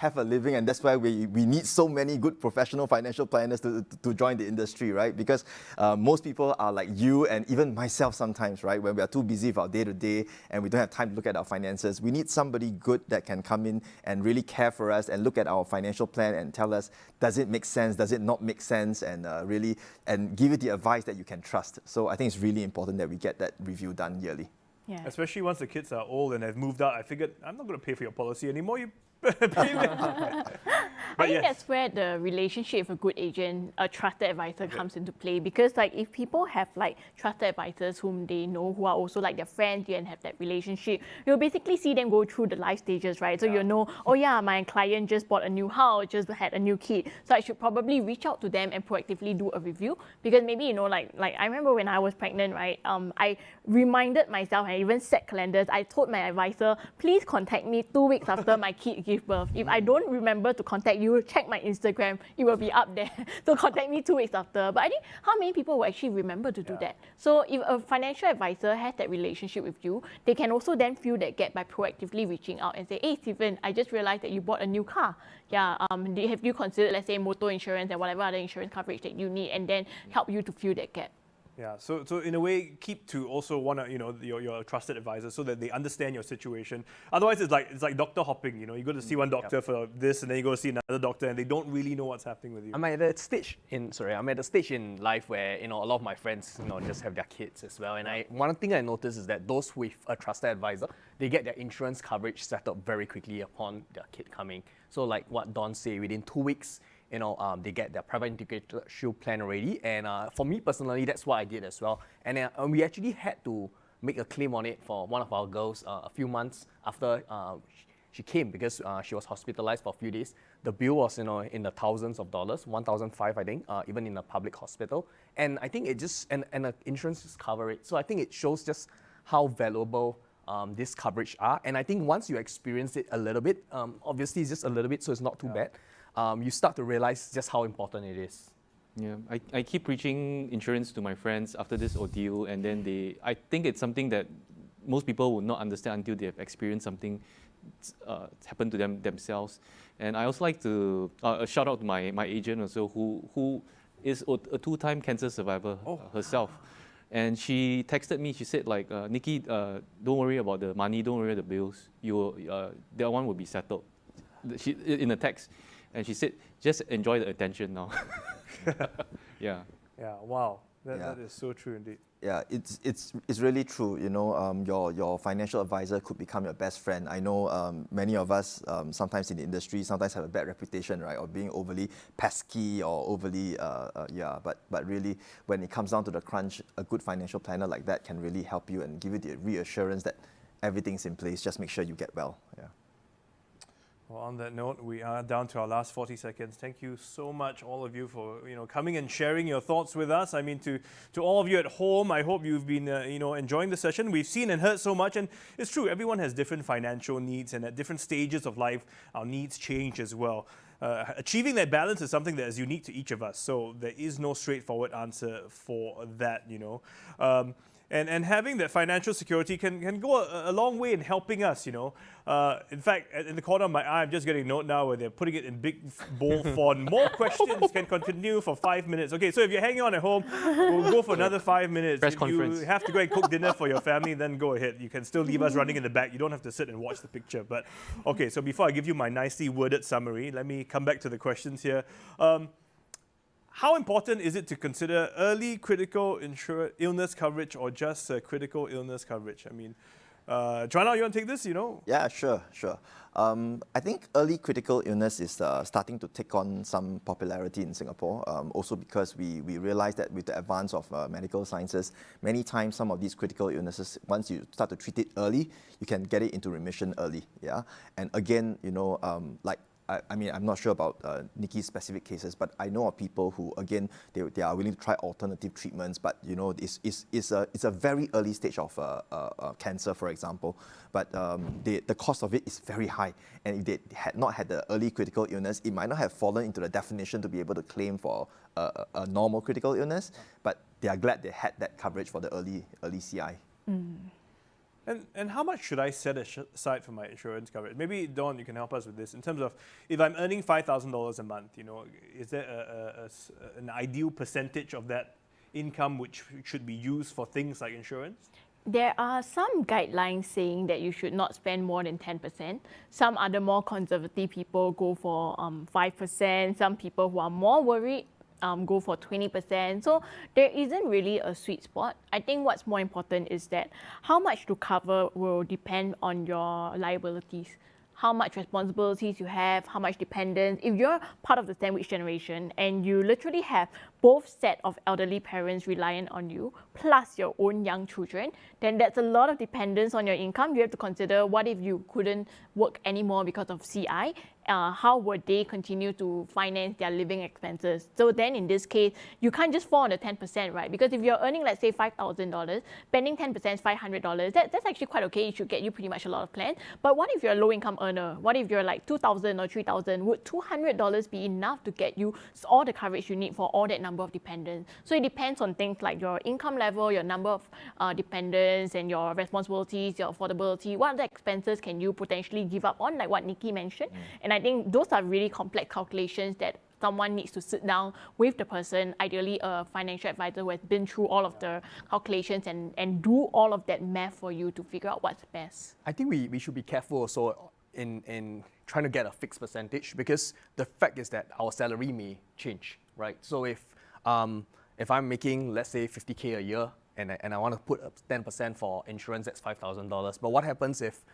have a living, and that's why we need so many good professional financial planners to join the industry, right? Because most people are like you and even myself sometimes, right? When we are too busy with our day-to-day and we don't have time to look at our finances, we need somebody good that can come in and really care for us and look at our financial plan and tell us, does it make sense, does it not make sense, and really give you the advice that you can trust. So I think it's really important that we get that review done yearly. Yeah. Especially once the kids are old and have moved out, I figured I'm not going to pay for your policy anymore. You pay me. I think that's where the relationship with a good agent, a trusted advisor comes into play. Because if people have trusted advisors whom they know, who are also their friends and have that relationship, you'll basically see them go through the life stages, right? So you'll know, oh yeah, my client just bought a new house, just had a new kid. So I should probably reach out to them and proactively do a review. Because maybe, I remember when I was pregnant, right? I reminded myself, I even set calendars. I told my advisor, please contact me 2 weeks after my kid gives birth. If I don't remember to contact you, check my Instagram, it will be up there. So contact me 2 weeks after. But I think how many people will actually remember to do that? So if a financial advisor has that relationship with you, they can also then fill that gap by proactively reaching out and say, hey Stephen, I just realized that you bought a new car. Yeah, have you considered, let's say, motor insurance and whatever other insurance coverage that you need, and then help you to fill that gap. Yeah, so in a way, keep to also your trusted advisor so that they understand your situation. Otherwise, it's like doctor hopping. You go to see one doctor for this, and then you go to see another doctor, and they don't really know what's happening with you. I'm at a stage in life where a lot of my friends just have their kids as well. And one thing I noticed is that those with a trusted advisor, they get their insurance coverage set up very quickly upon their kid coming. So like what Don said, within 2 weeks, they get their private integrated shield plan already. And for me personally, that's what I did as well. And we actually had to make a claim on it for one of our girls a few months after she came, because she was hospitalized for a few days. The bill was in the thousands of dollars, $1,500 I think, even in a public hospital. And I think it just, and the insurance just cover it. So I think it shows just how valuable this coverage are. And I think once you experience it a little bit, obviously it's just a little bit, so it's not too bad. You start to realize just how important it is. Yeah, I keep preaching insurance to my friends after this ordeal, and then I think it's something that most people would not understand until they have experienced something happen to them themselves. And I also like to a shout out to my agent also, who is a 2-time cancer survivor herself. And she texted me, she said Nikki, don't worry about the money, don't worry about the bills. That one will be settled. In a text. And she said, just enjoy the attention now. Yeah. Yeah, wow. That is so true indeed. Yeah, it's really true. Your financial advisor could become your best friend. I know many of us, sometimes in the industry, sometimes have a bad reputation, right, of being overly pesky or overly, But really, when it comes down to the crunch, a good financial planner like that can really help you and give you the reassurance that everything's in place. Just make sure you get well. Yeah. Well, on that note, we are down to our last 40 seconds. Thank you so much, all of you, for coming and sharing your thoughts with us. I mean, to all of you at home, I hope you've been enjoying the session. We've seen and heard so much, and it's true. Everyone has different financial needs, and at different stages of life, our needs change as well. Achieving that balance is something that is unique to each of us. So there is no straightforward answer for that. And having that financial security can go a long way in helping us, you know. In fact, in the corner of my eye, I'm just getting a note now where they're putting it in big bold font. More questions can continue for 5 minutes. Okay, so if you're hanging on at home, we'll go for another 5 minutes. Press If conference. you have to go and cook dinner for your family, then go ahead. You can still leave us running in the back. You don't have to sit and watch the picture. But okay, so before I give you my nicely worded summary, let me come back to the questions here. How important is it to consider early critical illness coverage or just critical illness coverage? I mean, Joanna, you want to take this, you know? Yeah, sure. I think early critical illness is starting to take on some popularity in Singapore, also because we realize that with the advance of medical sciences, many times some of these critical illnesses, once you start to treat it early, you can get it into remission early, yeah? And again, you know, I mean, I'm not sure about Nikki's specific cases, but I know of people who, again, they are willing to try alternative treatments, but you know, it's a very early stage of cancer, for example. But the cost of it is very high, and if they had not had the early critical illness, it might not have fallen into the definition to be able to claim for a normal critical illness. But they are glad they had that coverage for the early CI. And how much should I set aside for my insurance coverage? Maybe, Dawn, you can help us with this. In terms of, if I'm earning $5,000 a month, you know, is there an ideal percentage of that income which should be used for things like insurance? There are some guidelines saying that you should not spend more than 10%. Some other more conservative people go for 5%. Some people who are more worried go for 20%. So there isn't really a sweet spot. I think what's more important is that how much to cover will depend on your liabilities. How much responsibilities you have, how much dependence. If you're part of the sandwich generation and you literally have both set of elderly parents reliant on you, plus your own young children, then that's a lot of dependence on your income. You have to consider, what if you couldn't work anymore because of CI? How would they continue to finance their living expenses? So then in this case, you can't just fall on the 10%, right? Because if you're earning, let's say, $5,000, spending 10% is $500, that's actually quite okay. It should get you pretty much a lot of plans. But what if you're a low-income earner? What if you're like $2,000 or $3,000? Would $200 be enough to get you all the coverage you need for all that number of dependents? So it depends on things like your income level, your number of dependents, and your responsibilities, your affordability. What other expenses can you potentially give up on, like what Nikki mentioned? And I think those are really complex calculations that someone needs to sit down with the person, ideally a financial advisor who has been through all of the calculations and do all of that math for you to figure out what's best. I think we should be careful also in trying to get a fixed percentage, because the fact is that our salary may change, right? So if I'm making, let's say, 50K a year and I want to put 10% for insurance, that's $5,000. But what happens if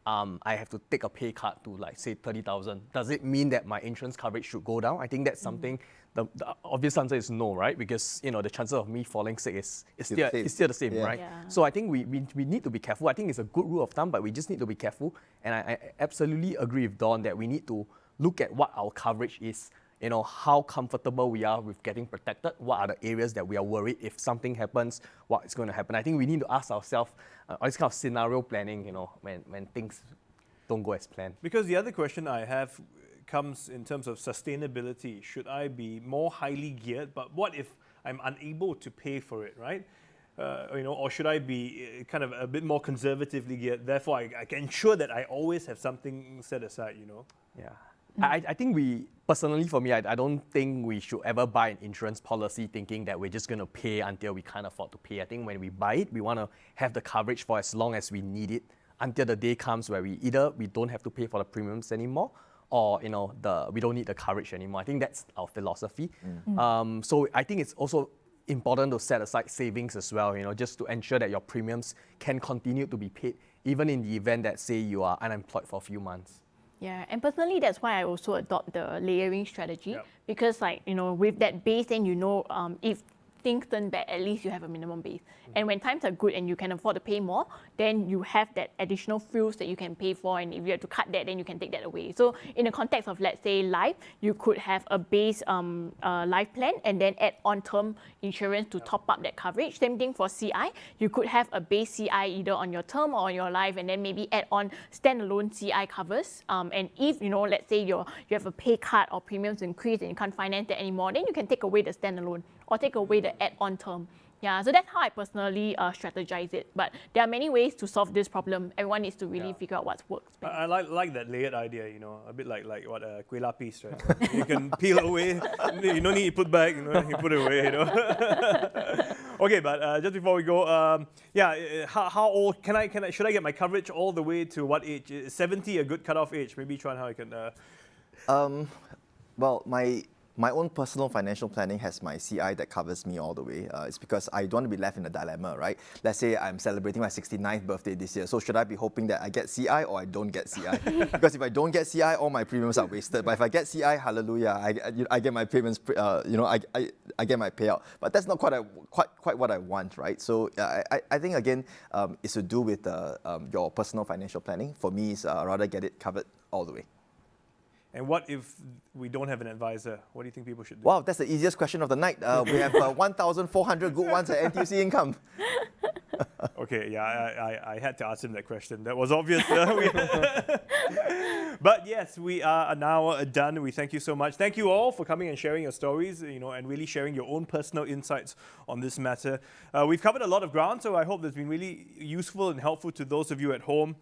I have to take a pay cut to, like, say, 30,000? Does it mean that my insurance coverage should go down? I think that's something, the obvious answer is no, right? Because, you know, the chances of me falling sick is still the same, Yeah. right? Yeah. So I think we need to be careful. I think it's a good rule of thumb, but we just need to be careful. And I absolutely agree with Dawn that we need to look at what our coverage is, you know, how comfortable we are with getting protected, what are the areas that we are worried if something happens, what is going to happen. I think we need to ask ourselves all this kind of scenario planning, you know, when things don't go as planned. Because the other question I have comes in terms of sustainability. Should I be more highly geared? But what if I'm unable to pay for it, right? You know, or should I be kind of a bit more conservatively geared? Therefore, I can ensure that I always have something set aside, you know? Yeah. I think personally for me, I don't think we should ever buy an insurance policy thinking that we're just going to pay until we can't afford to pay. I think when we buy it, we want to have the coverage for as long as we need it, until the day comes where we don't have to pay for the premiums anymore, or, you know, we don't need the coverage anymore. I think that's our philosophy. So I think it's also important to set aside savings as well, you know, just to ensure that your premiums can continue to be paid, even in the event that, say, you are unemployed for a few months. Yeah, and personally, that's why I also adopt the layering strategy. Yep. Because, like, you know, with that base, then you know, if things turn bad, at least you have a minimum base. And when times are good and you can afford to pay more, then you have that additional frills that you can pay for, and if you have to cut that, then you can take that away. So in the context of, let's say, life, you could have a base life plan and then add on term insurance to top up that coverage. Same thing for CI. You could have a base CI either on your term or on your life, and then maybe add on standalone CI covers. And if, you know, let's say you have a pay cut or premiums increase and you can't finance that anymore, then you can take away the standalone or take away the add-on term. Yeah, so that's how I personally strategize it. But there are many ways to solve this problem. Everyone needs to really figure out what works best. I like that layered idea, you know, a bit like what kuih lapis, right? You can peel away, you don't need to put back, you know, you put it away, you know. Okay, but just before we go, how old should I get my coverage all the way to what age? Is 70 a good cutoff age? Maybe Chuan, how I can. Well, my own personal financial planning has my CI that covers me all the way. It's because I don't want to be left in a dilemma, right? Let's say I'm celebrating my 69th birthday this year. So should I be hoping that I get CI or I don't get CI? Because if I don't get CI, all my premiums are wasted. But if I get CI, hallelujah, I get my payments, I get my payout. But that's not quite what I want, right? So I think, again, it's to do with your personal financial planning. For me, it's rather get it covered all the way. And what if we don't have an advisor? What do you think people should do? Wow, that's the easiest question of the night. We have 1,400 good ones at NTUC Income. Okay, yeah, I had to ask him that question. That was obvious. But yes, we are now done. We thank you so much. Thank you all for coming and sharing your stories, you know, and really sharing your own personal insights on this matter. We've covered a lot of ground, so I hope that's been really useful and helpful to those of you at home.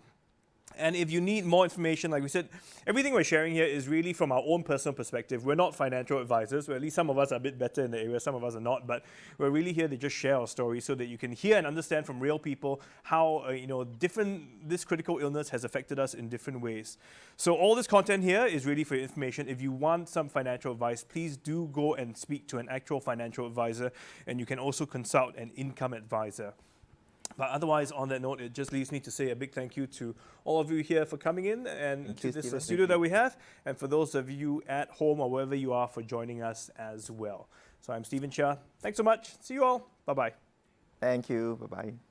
And if you need more information, like we said, everything we're sharing here is really from our own personal perspective. We're not financial advisors. Well, at least some of us are a bit better in the area, some of us are not. But we're really here to just share our stories so that you can hear and understand from real people how this critical illness has affected us in different ways. So all this content here is really for your information. If you want some financial advice, please do go and speak to an actual financial advisor. And you can also consult an income advisor. But otherwise, on that note, it just leaves me to say a big thank you to all of you here for coming in and to this studio that we have, and for those of you at home or wherever you are for joining us as well. So I'm Stephen Chia. Thanks so much. See you all. Bye-bye. Thank you. Bye-bye.